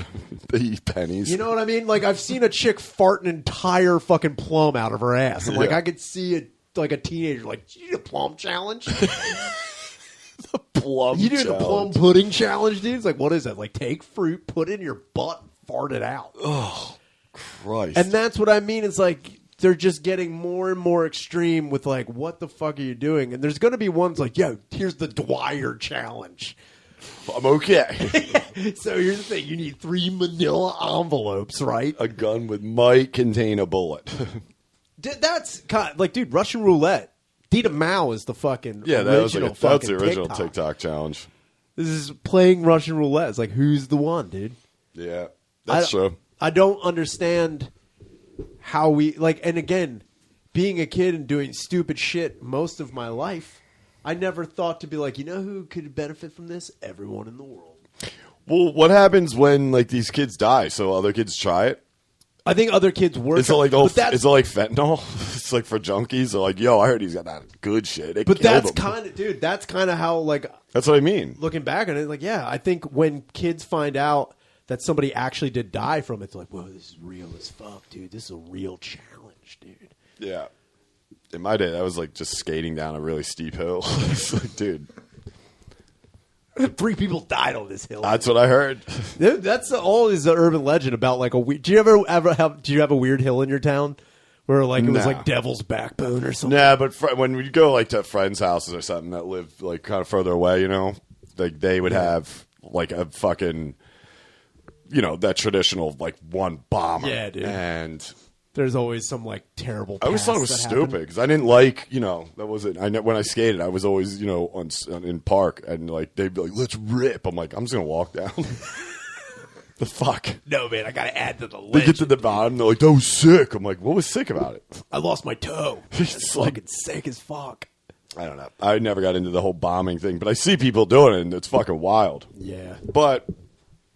Speaker 1: They eat pennies.
Speaker 2: You know what I mean? Like I've seen a chick fart an entire fucking plum out of her ass. I'm like, I could see it like a teenager like, you need a plum challenge?
Speaker 1: The plum
Speaker 2: You do
Speaker 1: challenge.
Speaker 2: the plum pudding challenge, dude? It's like, what is that? Like take fruit, put it in your butt, fart it out.
Speaker 1: Oh, Christ.
Speaker 2: And that's what I mean. It's like they're just getting more and more extreme with like, what the fuck are you doing? And there's going to be ones like, yo, here's the Dwyer challenge.
Speaker 1: I'm okay.
Speaker 2: So here's the thing. You need 3 manila envelopes, right?
Speaker 1: A gun might contain a bullet.
Speaker 2: That's kind of, like, dude, Russian roulette. Dita Mao is the fucking
Speaker 1: Yeah,
Speaker 2: original
Speaker 1: that's the
Speaker 2: fucking
Speaker 1: original TikTok challenge.
Speaker 2: This is playing Russian roulette. It's like, who's the one, dude?
Speaker 1: Yeah, that's true.
Speaker 2: I don't understand how we, like, and again, being a kid and doing stupid shit most of my life, I never thought to be like, you know who could benefit from this? Everyone in the world.
Speaker 1: Well, what happens when like these kids die? So other kids try it.
Speaker 2: I think other kids work.
Speaker 1: Is it like
Speaker 2: but that's,
Speaker 1: is it like fentanyl? It's like for junkies. They're like, yo, I heard he's got that good shit. It
Speaker 2: but
Speaker 1: killed
Speaker 2: that's
Speaker 1: him.
Speaker 2: kind of, dude. That's kind of how, like,
Speaker 1: That's what I mean.
Speaker 2: looking back on it, like, yeah, I think when kids find out that somebody actually did die from it, it's like, whoa, this is real as fuck, dude. This is a real challenge, dude.
Speaker 1: Yeah. In my day, that was like just skating down a really steep hill. It's like, dude,
Speaker 2: 3 people died on this hill.
Speaker 1: that's what I heard.
Speaker 2: Dude, that's always the urban legend about like a weird. Do you ever have a weird hill in your town where like it was
Speaker 1: No.
Speaker 2: like Devil's Backbone or something?
Speaker 1: Nah, but when we go like to friends' houses or something that live like kind of further away, you know, like they would have like a fucking, you know, that traditional like one bomber.
Speaker 2: Yeah, dude.
Speaker 1: And
Speaker 2: There's always some like terrible.
Speaker 1: I always thought it was stupid because I didn't like, you know, that wasn't. When I skated, I was always, you know, in park and like they'd be like, "Let's rip." I'm like, I'm just gonna walk down. The fuck.
Speaker 2: No, man, I gotta add to the
Speaker 1: They
Speaker 2: legend.
Speaker 1: get to the bottom, they're like, "That was sick." I'm like, "What was sick about it?"
Speaker 2: I lost my toe.
Speaker 1: It's
Speaker 2: It's
Speaker 1: like-
Speaker 2: fucking sick as fuck.
Speaker 1: I don't know. I never got into the whole bombing thing, but I see people doing it, and it's fucking wild.
Speaker 2: Yeah,
Speaker 1: But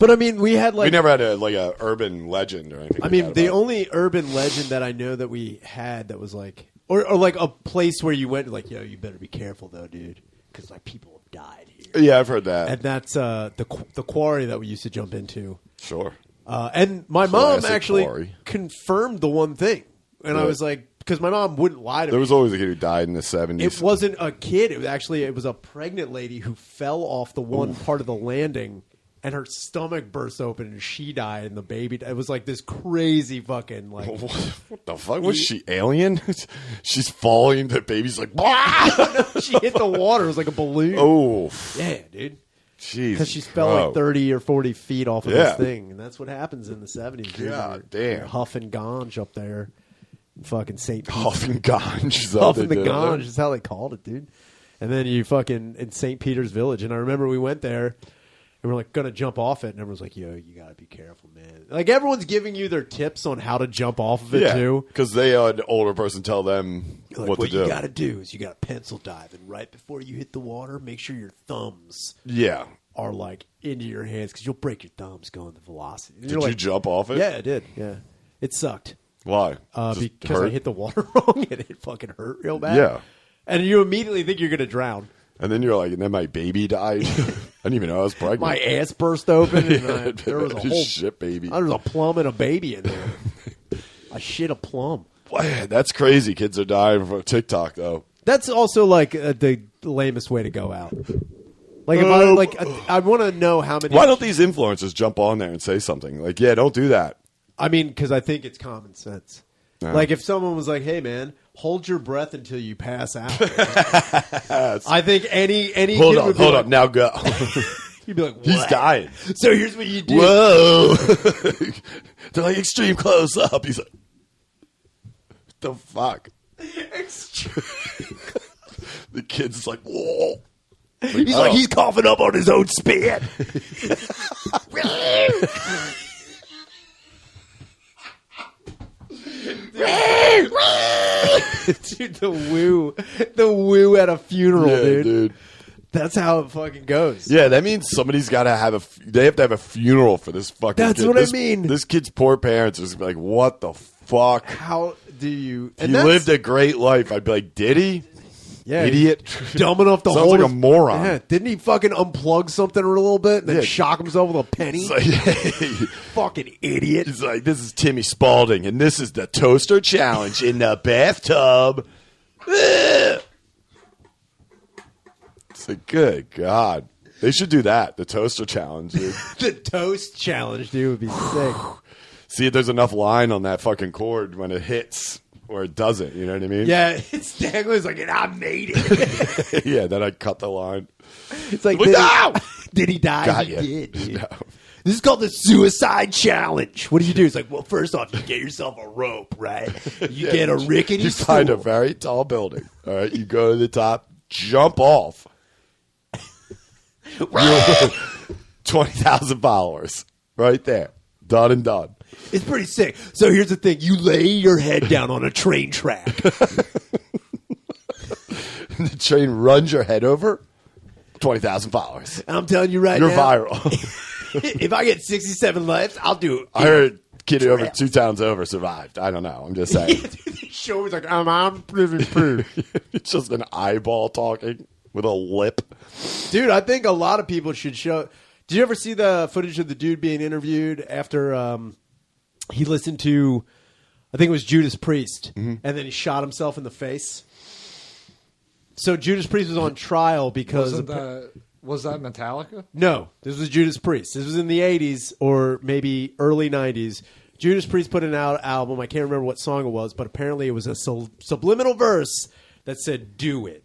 Speaker 2: I mean, we had like
Speaker 1: we never had a urban legend or anything.
Speaker 2: I
Speaker 1: like
Speaker 2: mean,
Speaker 1: that
Speaker 2: the
Speaker 1: about it.
Speaker 2: only urban legend that I know that we had that was like, or like a place where you went like, yo, you better be careful though, dude, because like people have died here.
Speaker 1: Yeah, I've heard that.
Speaker 2: And that's the quarry that we used to jump into.
Speaker 1: Sure.
Speaker 2: And my mom
Speaker 1: Classic
Speaker 2: actually
Speaker 1: quarry.
Speaker 2: confirmed the one thing, and I
Speaker 1: Really?
Speaker 2: was like, because my mom wouldn't lie to
Speaker 1: There
Speaker 2: me.
Speaker 1: was always a kid who died in the 70s.
Speaker 2: It wasn't a kid. It was a pregnant lady who fell off the one part of the landing, and her stomach burst open, and she died, and the baby. It was like this crazy fucking like.
Speaker 1: What the fuck? Was she alien? She's falling. The baby's like, "Bah!"
Speaker 2: She hit the water. It was like a balloon.
Speaker 1: Oh,
Speaker 2: Yeah, dude.
Speaker 1: jeez.
Speaker 2: Because she fell like 30 or 40 feet off of
Speaker 1: Yeah.
Speaker 2: this thing. And that's what happens in the 70s. dude.
Speaker 1: God
Speaker 2: You're
Speaker 1: damn.
Speaker 2: Huff and Ganj up there. Fucking St. Peter's.
Speaker 1: Huff and Ganj. Is that
Speaker 2: Huff
Speaker 1: what
Speaker 2: and
Speaker 1: they
Speaker 2: the
Speaker 1: did up
Speaker 2: Ganj
Speaker 1: there?
Speaker 2: is how they called it, dude. And then you fucking in St. Peter's Village. And I remember we went there and we're like going to jump off it. And everyone's like, yo, you got to be careful, man. Like everyone's giving you their tips on how to jump off of it,
Speaker 1: Yeah,
Speaker 2: too.
Speaker 1: because they had an older person tell them
Speaker 2: Like,
Speaker 1: what to do.
Speaker 2: you got to do is you got to pencil dive. And right before you hit the water, make sure your thumbs
Speaker 1: Yeah.
Speaker 2: are like into your hands because you'll break your thumbs going the velocity. And
Speaker 1: Did
Speaker 2: you're
Speaker 1: you
Speaker 2: like,
Speaker 1: jump off it?
Speaker 2: Yeah, I did. Yeah, it sucked
Speaker 1: Why? Just
Speaker 2: because I
Speaker 1: hurt?
Speaker 2: hit the water wrong and it fucking hurt real bad.
Speaker 1: Yeah.
Speaker 2: and you immediately think you're gonna drown.
Speaker 1: And then you're like, and then my baby died. I didn't even know I was pregnant.
Speaker 2: My ass burst open and there was a whole
Speaker 1: shit baby.
Speaker 2: there was a plum and a baby in there. I shit a plum.
Speaker 1: Wow, that's crazy. Kids are dying from TikTok though.
Speaker 2: That's also like the lamest way to go out. Like if I want to know how many.
Speaker 1: Why don't these influencers jump on there and say something like, "Yeah, don't do that."
Speaker 2: I mean, because I think it's common sense.
Speaker 1: No.
Speaker 2: Like if someone was like, "Hey, man, hold your breath until you pass out," I think any
Speaker 1: Hold
Speaker 2: kid
Speaker 1: up,
Speaker 2: would be
Speaker 1: hold
Speaker 2: like,
Speaker 1: up, now go.
Speaker 2: You'd be like, what?
Speaker 1: He's dying.
Speaker 2: So here's what you do.
Speaker 1: Whoa! They're like extreme close up. He's like, "What the fuck?" The kid's like, "Whoa!"
Speaker 2: He's like, he's coughing up on his own spit. Dude, the woo at a funeral,
Speaker 1: Yeah,
Speaker 2: dude.
Speaker 1: dude.
Speaker 2: That's how it fucking goes.
Speaker 1: Yeah, that means somebody's got to have they have to have a funeral for this fucking
Speaker 2: That's
Speaker 1: kid.
Speaker 2: what I mean.
Speaker 1: This kid's poor parents are just gonna be like, what the fuck?
Speaker 2: How do you...
Speaker 1: He lived a great life. I'd be like, did he?
Speaker 2: Yeah,
Speaker 1: Idiot.
Speaker 2: Dumb enough to
Speaker 1: Sounds
Speaker 2: hold
Speaker 1: like a moron.
Speaker 2: Yeah, didn't he fucking unplug something a little bit and then
Speaker 1: Yeah.
Speaker 2: shock himself with a penny?
Speaker 1: It's like,
Speaker 2: Fucking idiot.
Speaker 1: he's like, this is Timmy Spalding, and this is the toaster challenge in the bathtub. It's like, good God. They should do that, the toaster challenge, dude.
Speaker 2: The toast challenge, dude, would be sick.
Speaker 1: See if there's enough line on that fucking cord when it hits or it doesn't, you know what I mean?
Speaker 2: Yeah, it's dangling. It's like, and I made it.
Speaker 1: Yeah, then I cut the line.
Speaker 2: It's like,
Speaker 1: No!
Speaker 2: did he die?
Speaker 1: Got
Speaker 2: He
Speaker 1: ya.
Speaker 2: did, dude.
Speaker 1: No.
Speaker 2: This is called the suicide challenge. What do you do? It's like, well, first off, you get yourself a rope, right? You get a rickety
Speaker 1: You find a
Speaker 2: stool.
Speaker 1: very tall building. All right, you go to the top, jump off. 20,000 followers right there. Done and done.
Speaker 2: It's pretty sick. So here's the thing. You lay your head down on a train track.
Speaker 1: The train runs your head over. 20,000 followers.
Speaker 2: I'm telling you right
Speaker 1: You're
Speaker 2: now.
Speaker 1: viral.
Speaker 2: If I get 67 lives, I'll do it.
Speaker 1: I heard kid over 2 towns over survived. I don't know. I'm just saying.
Speaker 2: The show is like, I'm pretty poo.
Speaker 1: It's just an eyeball talking with a lip.
Speaker 2: Dude, I think a lot of people should show. Did you ever see the footage of the dude being interviewed after he listened to, I think it was Judas Priest, and then he shot himself in the face? So Judas Priest was on trial because...
Speaker 3: Was that Metallica?
Speaker 2: No, this was Judas Priest. This was in the 80s or maybe early 90s. Judas Priest put an album. I can't remember what song it was, but apparently it was a subliminal verse that said, do it.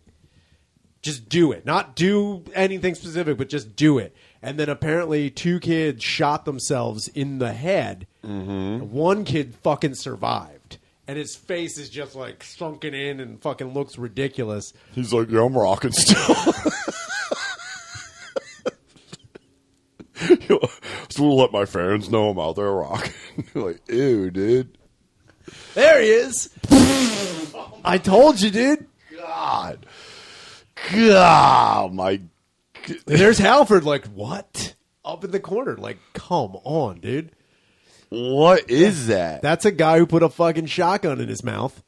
Speaker 2: Just do it. Not do anything specific, but just do it. And then apparently 2 kids shot themselves in the head. Mm-hmm. One kid fucking survived. And his face is just like sunken in and fucking looks ridiculous.
Speaker 1: He's like, yeah, I'm rocking still. Just want to let my fans know I'm out there rocking. Like, ew, dude.
Speaker 2: There he is. I told you, dude.
Speaker 1: God. God, my.
Speaker 2: And there's Halford, like, what? Up in the corner. Like, come on, dude.
Speaker 1: What is that?
Speaker 2: That's a guy who put a fucking shotgun in his mouth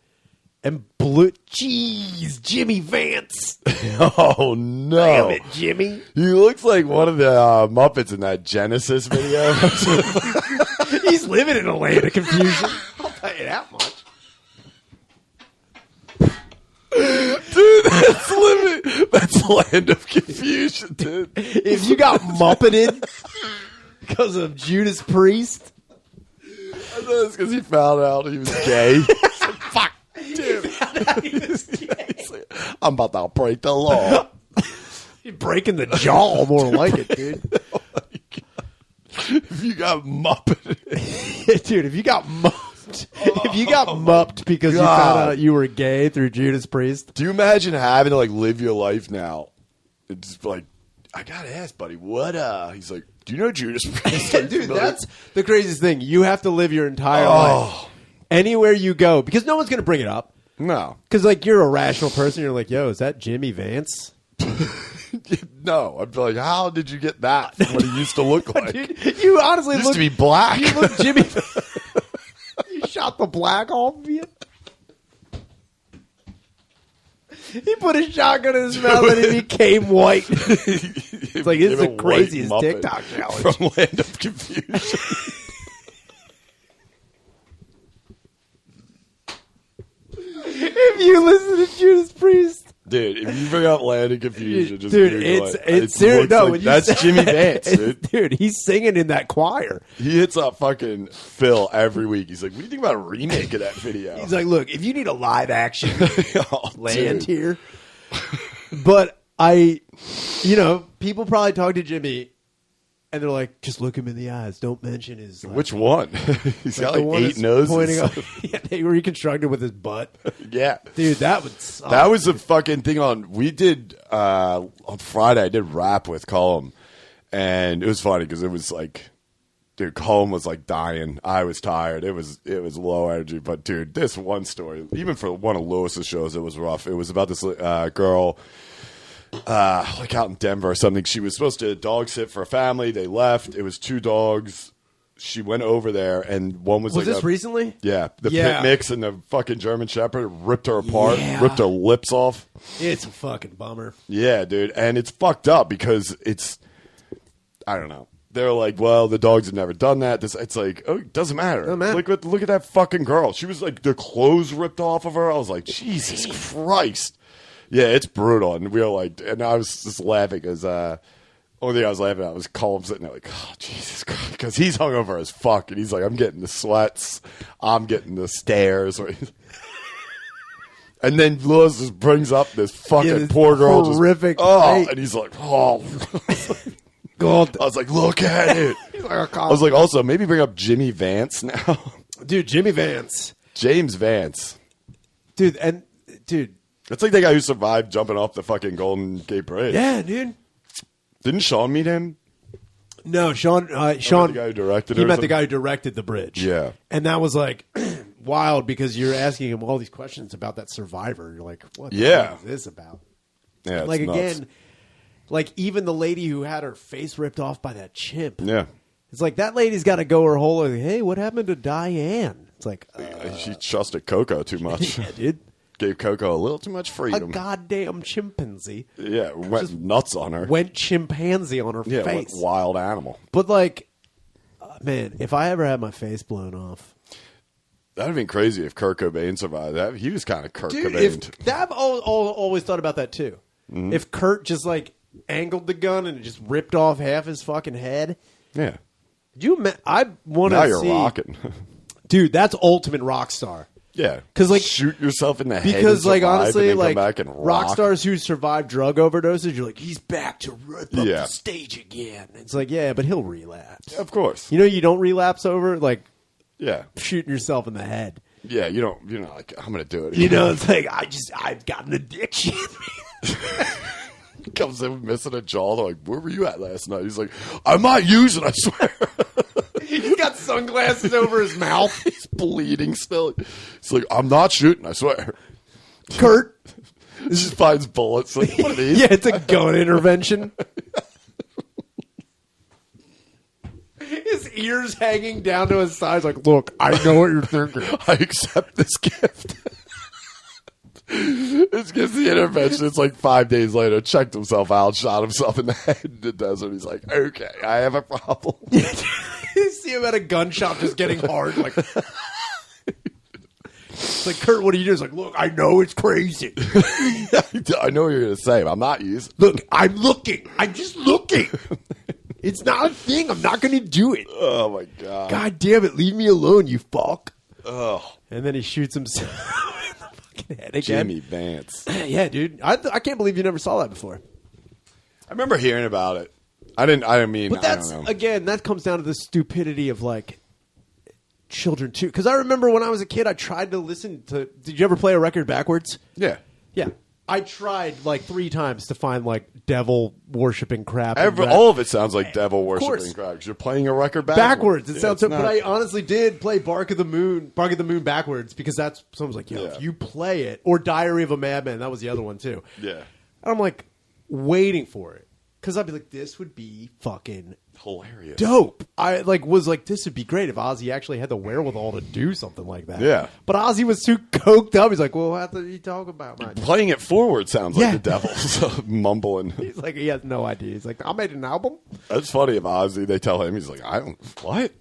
Speaker 2: and blew. Jeez, Jimmy Vance.
Speaker 1: Oh, no.
Speaker 2: Damn it, Jimmy.
Speaker 1: He looks like one of the Muppets in that Genesis video.
Speaker 2: He's living in a land of confusion. I'll tell you that much.
Speaker 1: Dude, that's land of confusion, dude.
Speaker 2: If you got Muppeted because of Judas Priest.
Speaker 1: I thought it was because he found out he was gay. Fuck, dude. He's like, I'm about to break the law.
Speaker 2: You're breaking the jaw, more like it, dude.
Speaker 1: Oh my God. If you got Muppeted.
Speaker 2: Dude, if you got mupped, because you found out you were gay through Judas Priest.
Speaker 1: Do you imagine having to like live your life now? It's like, I gotta ask, buddy, what? He's like, do you know Judas Priest?
Speaker 2: Dude, that's the craziest thing. You have to live your entire life anywhere you go because no one's going to bring it up.
Speaker 1: No.
Speaker 2: Because, like, you're a rational person. You're like, yo, is that Jimmy Vance?
Speaker 1: No. I'd be like, how did you get that from what he used to look like?
Speaker 2: Dude, you honestly
Speaker 1: He used to be black.
Speaker 2: You look Jimmy. You shot the black off of you. He put a shotgun in his mouth and he became white. It's like, this is the craziest TikTok challenge.
Speaker 1: From Land of Confusion.
Speaker 2: If you listen to Judas Priest.
Speaker 1: Dude, if you bring up Land of Confusion, just
Speaker 2: dude,
Speaker 1: Google
Speaker 2: it's serious.
Speaker 1: looks
Speaker 2: No,
Speaker 1: like,
Speaker 2: when you
Speaker 1: that's
Speaker 2: say-
Speaker 1: Jimmy Vance, dude.
Speaker 2: Dude, he's singing in that choir.
Speaker 1: He hits up fucking Phil every week. He's like, what do you think about a remake of that video?
Speaker 2: He's like, look, if you need a live action
Speaker 1: Oh,
Speaker 2: land
Speaker 1: dude.
Speaker 2: here. But people probably talk to Jimmy and they're like, just look him in the eyes. Don't mention his.
Speaker 1: Which one? He's got
Speaker 2: the
Speaker 1: like
Speaker 2: one
Speaker 1: 8
Speaker 2: that's
Speaker 1: noses.
Speaker 2: pointing up. Yeah, they reconstructed with his butt.
Speaker 1: Yeah.
Speaker 2: Dude, that would suck.
Speaker 1: That was a fucking thing we did, on Friday, I did rap with Cullum. And it was funny because it was like, dude, Cullum was like dying. I was tired. It was low energy. But dude, this one story, even for one of Lewis's shows, it was rough. It was about this girl. like out in Denver or something. She was supposed to dog sit for a family. They left. It was 2 dogs. She went over there, and one was like
Speaker 2: this recently?
Speaker 1: Yeah, the
Speaker 2: Yeah.
Speaker 1: pit mix and the fucking German Shepherd ripped her apart, ripped her lips off.
Speaker 2: It's a fucking bummer.
Speaker 1: Yeah, dude, and it's fucked up because I don't know. They're like, well, the dogs have never done that. It's like, oh, it doesn't matter.
Speaker 2: Doesn't matter.
Speaker 1: Look at that fucking girl. She was like, the clothes ripped off of her. I was like, Jesus Christ. Yeah, it's brutal. And we were like, and I was just laughing because only thing I was laughing at was Colm sitting there like, oh, Jesus Christ. Because he's hungover as fuck. And he's like, I'm getting the sweats. I'm getting the stares. And then Lewis just brings up this fucking
Speaker 2: this
Speaker 1: poor girl.
Speaker 2: horrific
Speaker 1: And he's like, oh.
Speaker 2: God.
Speaker 1: I was like, look at it. I was like, also, maybe bring up Jimmy Vance now.
Speaker 2: Dude, Jimmy Vance.
Speaker 1: James Vance.
Speaker 2: Dude.
Speaker 1: That's like the guy who survived jumping off the fucking Golden Gate Bridge.
Speaker 2: Yeah, dude.
Speaker 1: Didn't Sean meet him?
Speaker 2: No, Sean.
Speaker 1: The guy who directed it
Speaker 2: He
Speaker 1: or
Speaker 2: met the
Speaker 1: something?
Speaker 2: guy who directed the bridge.
Speaker 1: Yeah.
Speaker 2: And that was like wild because you're asking him all these questions about that survivor. You're like, what the
Speaker 1: Yeah.
Speaker 2: fuck is this about?
Speaker 1: Yeah, it's
Speaker 2: Like,
Speaker 1: nuts.
Speaker 2: again, like even the lady who had her face ripped off by that chimp.
Speaker 1: Yeah.
Speaker 2: It's like that lady's got to go her whole like, hey, what happened to Diane? It's like,
Speaker 1: She trusted Coco too much.
Speaker 2: yeah, dude.
Speaker 1: Gave Coco a little too much
Speaker 2: A
Speaker 1: freedom.
Speaker 2: goddamn chimpanzee.
Speaker 1: Yeah, went nuts on her.
Speaker 2: Went chimpanzee on her
Speaker 1: yeah, went
Speaker 2: face.
Speaker 1: wild animal.
Speaker 2: But like, man, if I ever had my face blown off.
Speaker 1: That would have been crazy if Kurt Cobain survived that. He was kind of Kurt
Speaker 2: Dude,
Speaker 1: Cobain.
Speaker 2: I've always thought about that too.
Speaker 1: Mm-hmm.
Speaker 2: If Kurt just like angled the gun and it just ripped off half his fucking head.
Speaker 1: Yeah.
Speaker 2: I want
Speaker 1: Now
Speaker 2: to
Speaker 1: you're
Speaker 2: see.
Speaker 1: rocking.
Speaker 2: Dude, that's ultimate rock star.
Speaker 1: Yeah.
Speaker 2: 'Cause, like,
Speaker 1: shoot yourself in the head.
Speaker 2: Because,
Speaker 1: and
Speaker 2: like,
Speaker 1: survive
Speaker 2: honestly,
Speaker 1: and then
Speaker 2: like,
Speaker 1: come back and
Speaker 2: rock
Speaker 1: rock
Speaker 2: stars who survive drug overdoses, you're like, he's back to rip up
Speaker 1: Yeah.
Speaker 2: the stage again. It's like, yeah, but he'll relapse.
Speaker 1: Of course.
Speaker 2: You know, you don't relapse over like
Speaker 1: Yeah.
Speaker 2: shooting yourself in the head.
Speaker 1: Yeah, you're not like, I'm going to do it.
Speaker 2: You know, it's like I've got an addiction.
Speaker 1: Comes in missing a jaw. They're like, where were you at last night? He's like, I'm not using, I swear.
Speaker 2: He's got sunglasses over his mouth.
Speaker 1: He's bleeding still. He's like, I'm not shooting, I swear.
Speaker 2: Kurt.
Speaker 1: He just finds bullets. Like, what are these?
Speaker 2: Yeah, it's a gun intervention. His ears hanging down to his sides, like, look, I know what you're thinking.
Speaker 1: I accept this gift. This gives the intervention. It's like 5 days later. Checked himself out, shot himself in the head in the desert. He's like, okay, I have a problem.
Speaker 2: You see him at a gun shop just getting hard, like. It's like, Kurt, what do you do? It's like, look, I know it's crazy.
Speaker 1: I know what you're going to say, but I'm not using.
Speaker 2: Look, I'm looking. I'm just looking. It's not a thing. I'm not going to do it.
Speaker 1: Oh my god.
Speaker 2: God damn it. Leave me alone, you fuck.
Speaker 1: Oh,
Speaker 2: And then he shoots himself in the fucking head again.
Speaker 1: Jimmy Vance.
Speaker 2: Yeah, dude. I can't believe you never saw that before.
Speaker 1: I remember hearing about it. I didn't mean.
Speaker 2: But that's,
Speaker 1: I don't know.
Speaker 2: again, that comes down to the stupidity of, like, children, too. Because I remember when I was a kid, I tried to listen to... Did you ever play a record backwards?
Speaker 1: Yeah.
Speaker 2: Yeah. I tried, like, 3 times to find, like, devil-worshipping crap. and rap.
Speaker 1: All of it sounds like devil
Speaker 2: course.
Speaker 1: worshiping crap because you're playing a record
Speaker 2: Backwards. It
Speaker 1: Yeah,
Speaker 2: sounds
Speaker 1: it's
Speaker 2: so...
Speaker 1: not-
Speaker 2: But I honestly did play Bark of the Moon backwards because that's... Someone was like, yo,
Speaker 1: Yeah.
Speaker 2: if you play it... Or Diary of a Madman. That was the other one, too.
Speaker 1: Yeah.
Speaker 2: And I'm, like, waiting for it. Because I'd be like, this would be fucking...
Speaker 1: Hilarious.
Speaker 2: dope. I was like, this would be great if Ozzy actually had the wherewithal to do something like that.
Speaker 1: Yeah.
Speaker 2: But Ozzy was too coked up. He's like, well, what are you talking about, man?
Speaker 1: Playing it forward sounds like
Speaker 2: Yeah.
Speaker 1: the devil. So mumbling.
Speaker 2: He's like, he has no idea. He's like, I made an album.
Speaker 1: That's funny if Ozzy, they tell him, he's like, I don't, what?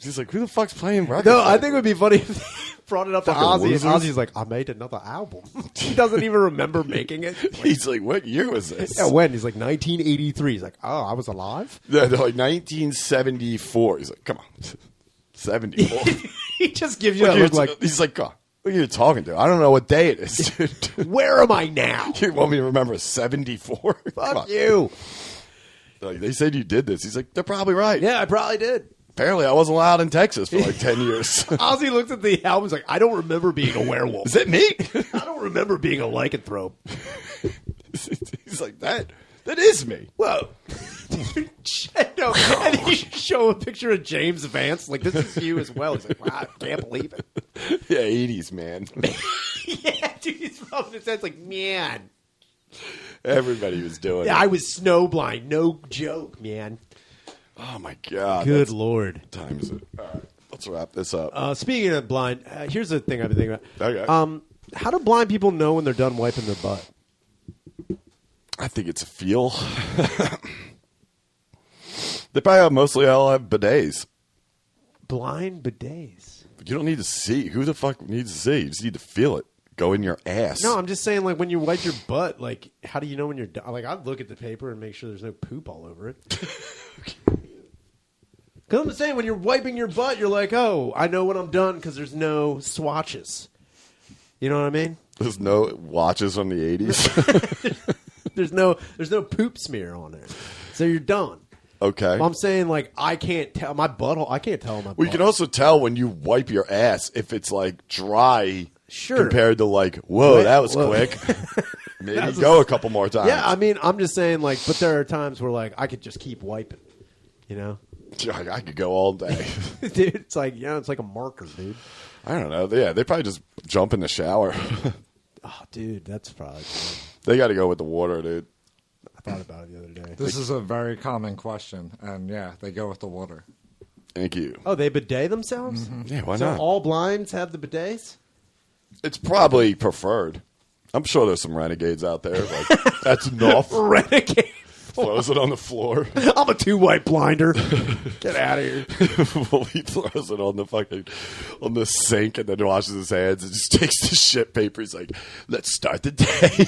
Speaker 1: He's like, who the fuck's playing records?
Speaker 2: No, I think it would be funny if they brought it up to
Speaker 1: Fucking
Speaker 2: Ozzy.
Speaker 1: losers.
Speaker 2: And Ozzy's like, I made another album. He doesn't even remember making it.
Speaker 1: He's like, what year was this?
Speaker 2: Yeah, when? He's like, 1983. He's like, oh, I was alive?
Speaker 1: Yeah, they're like 1974. He's like, come on. 74.
Speaker 2: He just gives you that look like,
Speaker 1: he's like, God, what are you talking to? I don't know what day it is, dude.
Speaker 2: where am I now?
Speaker 1: You want me to remember 74?
Speaker 2: Fuck you.
Speaker 1: Like, they said you did this. He's like, they're probably right.
Speaker 2: Yeah, I probably did.
Speaker 1: Apparently, I wasn't allowed in Texas for like 10 years.
Speaker 2: Ozzy looks at the album. He's like, I don't remember being a werewolf.
Speaker 1: Is it me?
Speaker 2: I don't remember being a lycanthrope.
Speaker 1: He's like, that is me.
Speaker 2: Whoa. No. And then you show a picture of James Vance. Like, this is you as well. He's like, wow, I can't believe it.
Speaker 1: Yeah, 80s, man.
Speaker 2: Yeah, dude, he's rubbing his head. It's like, man.
Speaker 1: Everybody was doing it.
Speaker 2: I was snowblind. No joke, man.
Speaker 1: Oh, my God.
Speaker 2: Good Lord.
Speaker 1: Time is it? All right. Let's wrap this up.
Speaker 2: Speaking of blind, here's the thing I've been thinking about.
Speaker 1: Okay.
Speaker 2: How do blind people know when they're done wiping their butt?
Speaker 1: I think it's a feel. They probably mostly all have bidets.
Speaker 2: Blind bidets.
Speaker 1: You don't need to see. Who the fuck needs to see? You just need to feel it. Go in your ass.
Speaker 2: No, I'm just saying, like, when you wipe your butt, like, how do you know when you're done? Like, I'd look at the paper and make sure there's no poop all over it. Because I'm saying, when you're wiping your butt, you're like, oh, I know when I'm done because there's no swatches. You know what I mean?
Speaker 1: There's no watches from the 80s.
Speaker 2: There's no poop smear on there. So you're done.
Speaker 1: Okay.
Speaker 2: Well, I'm saying, like, I can't tell my butthole. I can't tell my
Speaker 1: Well, you can also tell when you wipe your ass if it's, like, dry compared to, like, whoa, that was quick. Maybe go a couple more times.
Speaker 2: Yeah, I mean, I'm just saying, like, but there are times where, like, I could just keep wiping, you know?
Speaker 1: I could go all day.
Speaker 2: Dude, it's like, it's like a marker, dude.
Speaker 1: I don't know. Yeah, they probably just jump in the shower.
Speaker 2: Oh, dude, that's probably cool.
Speaker 1: They got to go with the water, dude.
Speaker 2: I thought about it the other day.
Speaker 3: This is a very common question, and yeah, they go with the water.
Speaker 1: Thank you.
Speaker 2: Oh, they bidet themselves?
Speaker 1: Mm-hmm. Yeah, why
Speaker 2: so
Speaker 1: not?
Speaker 2: all blinds have the bidets?
Speaker 1: It's probably preferred. I'm sure there's some renegades out there. Like, that's enough.
Speaker 2: Renegade.
Speaker 1: Throws it on the floor.
Speaker 2: I'm a 2-white blinder. Get out of here.
Speaker 1: Well, he throws it on the sink and then washes his hands and just takes the shit paper. He's like, let's start the day.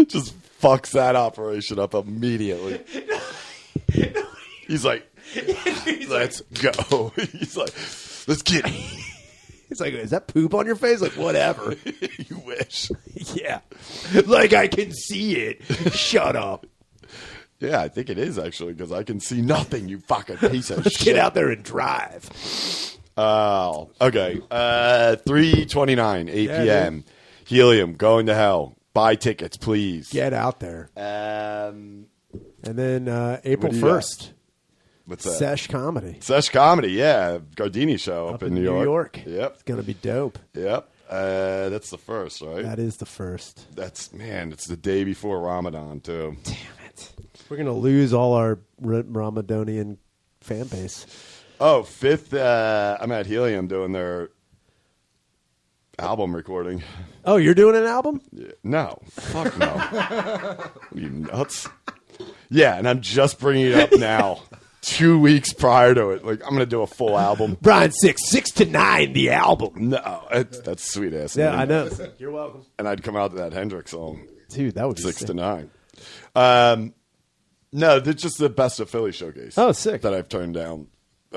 Speaker 1: Just fucks that operation up immediately. He's like, let's go. He's like, let's get it.
Speaker 2: He's like, is that poop on your face? Like, whatever.
Speaker 1: You wish.
Speaker 2: Yeah. Like I can see it. Shut up.
Speaker 1: Yeah, I think it is actually because I can see nothing, you fucking piece of shit.
Speaker 2: Get out there and drive.
Speaker 1: Oh, okay. 3:29, 8 p.m. Helium, going to hell. Buy tickets, please.
Speaker 2: Get out there.
Speaker 1: And
Speaker 2: then April
Speaker 1: What do you
Speaker 2: 1st.
Speaker 1: What's that?
Speaker 2: Sesh Comedy.
Speaker 1: Sesh Comedy, yeah. Gardini show up in New York. Yep.
Speaker 2: It's going to be dope.
Speaker 1: Yep. That's the first, right?
Speaker 2: That is the first.
Speaker 1: It's the day before Ramadan, too.
Speaker 2: Damn it. We're going to lose all our Ramadanian fan base.
Speaker 1: Oh, 5th, I'm at Helium doing their album recording.
Speaker 2: Oh, you're doing an album?
Speaker 1: Yeah. No. Fuck no. Are you nuts? Yeah, and I'm just bringing it up now. 2 weeks prior to it. Like, I'm going to do a full album.
Speaker 2: Brian 6 to 9, the album.
Speaker 1: No, that's sweet ass.
Speaker 2: Yeah,
Speaker 1: name.
Speaker 2: I know. You're welcome.
Speaker 1: And I'd come out to that Hendrix song.
Speaker 2: Dude, that would be
Speaker 1: 6
Speaker 2: sick.
Speaker 1: to 9. No, it's just the Best of Philly showcase.
Speaker 2: Oh, sick.
Speaker 1: That I've turned down.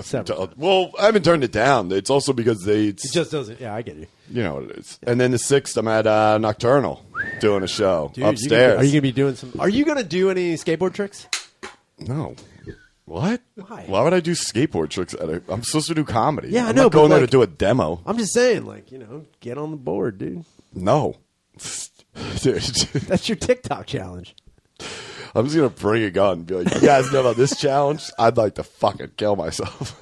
Speaker 2: Several times.
Speaker 1: Well, I haven't turned it down. It's also because
Speaker 2: It just doesn't. Yeah, I get you.
Speaker 1: you know what it is. And then the 6th, I'm at Nocturnal doing a show
Speaker 2: Dude,
Speaker 1: upstairs.
Speaker 2: Are you going to be doing some? Are you going to do any skateboard tricks?
Speaker 1: No. What?
Speaker 2: Why?
Speaker 1: Why would I do skateboard tricks? I'm supposed to do comedy.
Speaker 2: Yeah, I
Speaker 1: I'm
Speaker 2: know,
Speaker 1: not
Speaker 2: but
Speaker 1: going there to
Speaker 2: like-
Speaker 1: do a demo.
Speaker 2: I'm just saying, like, get on the board, dude.
Speaker 1: No. Dude,
Speaker 2: That's your TikTok challenge.
Speaker 1: I'm just going to bring a gun and be like, you guys know about this challenge? I'd like to fucking kill myself.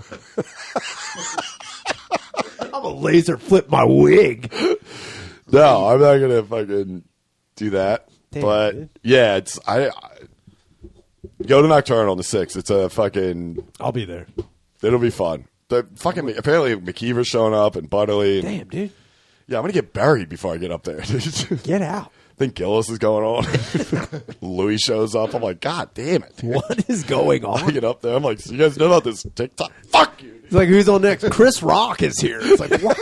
Speaker 2: I'm a laser flip my wig.
Speaker 1: No, I'm not going to fucking do that.
Speaker 2: Damn,
Speaker 1: but,
Speaker 2: dude.
Speaker 1: yeah, I go to Nocturnal on the 6th. It's a fucking...
Speaker 2: I'll be there.
Speaker 1: It'll be fun. Apparently McKeever's showing up and Butterly. And,
Speaker 2: Damn, dude.
Speaker 1: yeah, I'm going to get buried before I get up there.
Speaker 2: Get out.
Speaker 1: I think Gillis is going on. Louis shows up. I'm like, God damn it.
Speaker 2: What is going
Speaker 1: I
Speaker 2: on?
Speaker 1: get up there. I'm like, so you guys know about this TikTok? Fuck you.
Speaker 2: It's like, who's on next? Chris Rock is here. It's like, what?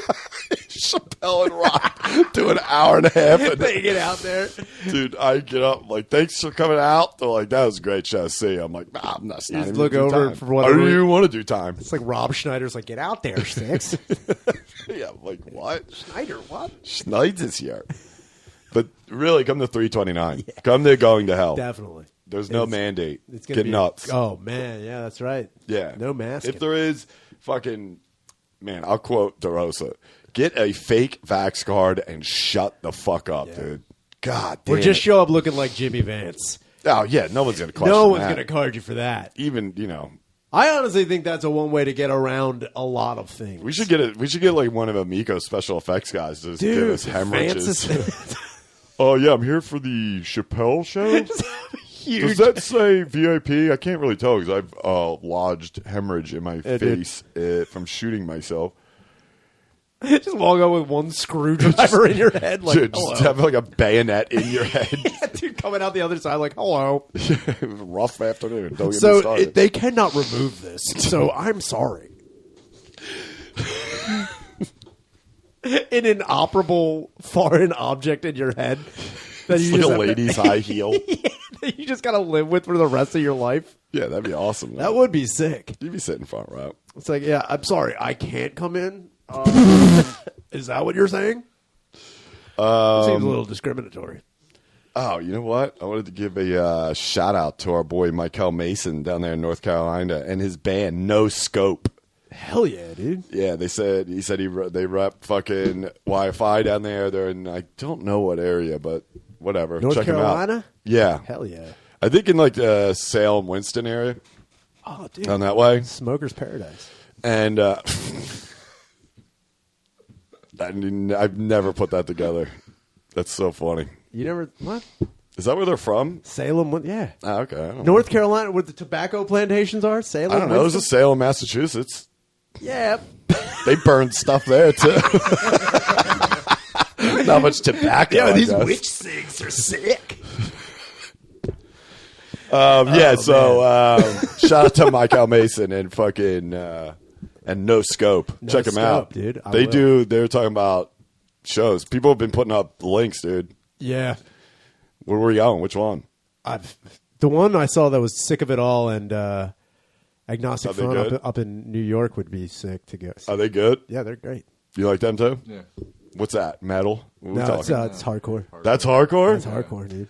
Speaker 1: Chappelle and Rock do an hour and a half. And,
Speaker 2: They get out there.
Speaker 1: dude, I get up. I'm like, thanks for coming out. They're like, that was a great show. See you. I'm like, nah, I'm not.
Speaker 2: just
Speaker 1: even
Speaker 2: look
Speaker 1: gonna do
Speaker 2: over
Speaker 1: time.
Speaker 2: for whatever
Speaker 1: I don't even want to do time.
Speaker 2: It's like Rob Schneider's like, get out there, Six.
Speaker 1: Yeah, I'm like, what?
Speaker 2: Schneider, what?
Speaker 1: Schneider's here. But really, come to 329. Come to Going to Hell.
Speaker 2: Definitely.
Speaker 1: There's no mandate.
Speaker 2: It's gonna
Speaker 1: Get
Speaker 2: be
Speaker 1: nuts.
Speaker 2: Oh, man. Yeah, that's right.
Speaker 1: Yeah.
Speaker 2: No mask.
Speaker 1: If there is, fucking, man, I'll quote DeRosa. Get a fake vax card and shut the fuck up, dude. God damn
Speaker 2: Or just
Speaker 1: it.
Speaker 2: show up looking like Jimmy Vance.
Speaker 1: Oh, yeah, no one's going to question
Speaker 2: No one's
Speaker 1: that.
Speaker 2: going to card you for that.
Speaker 1: Even,
Speaker 2: I honestly think that's a one way to get around a lot of things.
Speaker 1: We should get it. We should get like one of Amico's special effects guys to just give us hemorrhages. Oh yeah, I'm here for the Chappelle show. Does that say VIP? I can't really tell because I've lodged hemorrhage in my face from shooting myself.
Speaker 2: Just walk out with one screwdriver in your head, like
Speaker 1: dude, just have like a bayonet in your head.
Speaker 2: Yeah, dude, coming out the other side, like hello.
Speaker 1: It was a rough afternoon. Don't get me started.
Speaker 2: They cannot remove this. So I'm sorry. An inoperable foreign object in your head that
Speaker 1: it's
Speaker 2: you
Speaker 1: like
Speaker 2: just
Speaker 1: a lady's high heel.
Speaker 2: Yeah, that you just gotta live with for the rest of your life.
Speaker 1: Yeah, that'd be awesome.
Speaker 2: That would be sick.
Speaker 1: You'd be sitting front row.
Speaker 2: It's like, yeah, I'm sorry, I can't come in. Is that what you're saying? Seems a little discriminatory.
Speaker 1: Oh, you know what? I wanted to give a shout out to our boy Michael Mason down there in North Carolina and his band No Scope.
Speaker 2: Hell yeah, dude.
Speaker 1: Yeah, they said they rep fucking Wi-Fi down there. They're in I don't know what area, but whatever.
Speaker 2: North
Speaker 1: Check
Speaker 2: Carolina?
Speaker 1: them out. Yeah.
Speaker 2: Hell yeah.
Speaker 1: I think in like the Salem, Winston area.
Speaker 2: Oh, dude.
Speaker 1: Down that way.
Speaker 2: Smoker's paradise.
Speaker 1: And I've never put that together. That's so funny.
Speaker 2: You never what?
Speaker 1: Is that where they're from?
Speaker 2: Salem, yeah.
Speaker 1: Oh, okay. I don't
Speaker 2: North Carolina, where the tobacco plantations are. Salem.
Speaker 1: know. I don't know. There's a Salem, Massachusetts.
Speaker 2: Yeah.
Speaker 1: They burned stuff there too. Not much tobacco.
Speaker 2: Yeah, these
Speaker 1: guess.
Speaker 2: witch cigs are sick.
Speaker 1: Shout out to Michael Mason and fucking and No Scope. Check them out,
Speaker 2: dude.
Speaker 1: They're talking about shows. People have been putting up links, dude.
Speaker 2: Yeah.
Speaker 1: Where were you going? Which one?
Speaker 2: The one I saw that was Sick of It All and Agnostic
Speaker 1: Are they
Speaker 2: Front
Speaker 1: good?
Speaker 2: up in New York would be sick to go see.
Speaker 1: Are they good?
Speaker 2: Yeah, they're great.
Speaker 1: You like them too?
Speaker 3: Yeah.
Speaker 1: What's that? Metal? What are we
Speaker 2: No, it's
Speaker 1: talking?
Speaker 2: hardcore.
Speaker 1: That's hardcore?
Speaker 2: That's hardcore, dude.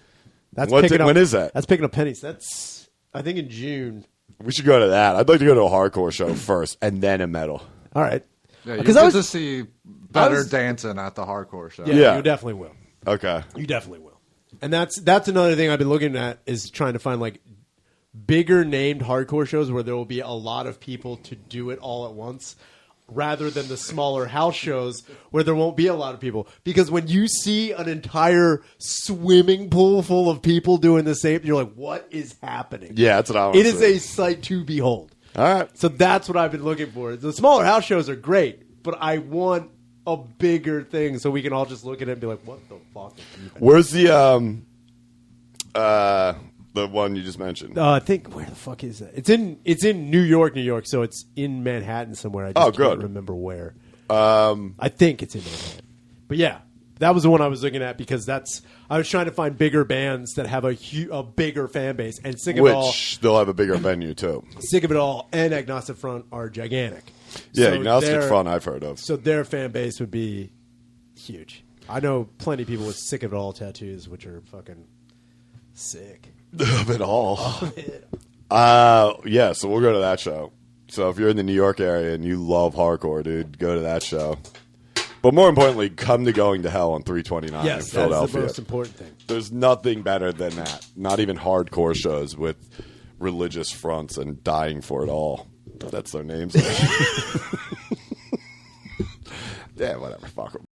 Speaker 2: That's
Speaker 1: What's
Speaker 2: picking
Speaker 1: it-
Speaker 2: up,
Speaker 1: when is that?
Speaker 2: That's picking up pennies. That's, I think, in June.
Speaker 1: We should go to that. I'd like to go to a hardcore show first and then a metal.
Speaker 2: All right.
Speaker 3: Yeah, you
Speaker 2: Because
Speaker 3: get to see better
Speaker 2: I was-
Speaker 3: dancing at the hardcore show.
Speaker 1: Yeah.
Speaker 2: You definitely will.
Speaker 1: Okay.
Speaker 2: You definitely will. And that's another thing I've been looking at is trying to find like bigger named hardcore shows where there will be a lot of people to do it all at once rather than the smaller house shows where there won't be a lot of people. Because when you see an entire swimming pool full of people doing the same, you're like, what is happening?
Speaker 1: Yeah, that's what I want
Speaker 2: It
Speaker 1: to
Speaker 2: is
Speaker 1: see.
Speaker 2: a sight to behold.
Speaker 1: All right.
Speaker 2: So that's what I've been looking for. The smaller house shows are great, but I want a bigger thing so we can all just look at it and be like, what the fuck is even?
Speaker 1: Where's the one you just mentioned?
Speaker 2: I think where the fuck is that? It's in New York, so it's in Manhattan somewhere. I just
Speaker 1: good.
Speaker 2: can't remember where. I think it's in Manhattan. But yeah, that was the one I was looking at because I was trying to find bigger bands that have a bigger fan base, and Sick of It All,
Speaker 1: Which they'll have a bigger venue too.
Speaker 2: Sick of It All, and Agnostic Front are gigantic.
Speaker 1: Yeah,
Speaker 2: So
Speaker 1: Agnostic
Speaker 2: their-
Speaker 1: Front I've heard of.
Speaker 2: So their fan base would be huge. I know plenty of people with Sick of It All tattoos, which are fucking sick.
Speaker 1: Of it all. Yeah, so we'll go to that show. So if you're in the New York area and you love hardcore, dude, go to that show. But more importantly, come to Going to Hell on 329 in
Speaker 2: Yes, that is
Speaker 1: Philadelphia.
Speaker 2: the most important thing.
Speaker 1: There's nothing better than that. Not even hardcore shows with religious fronts and dying for it all. That's their names. Yeah, whatever. Fuck them.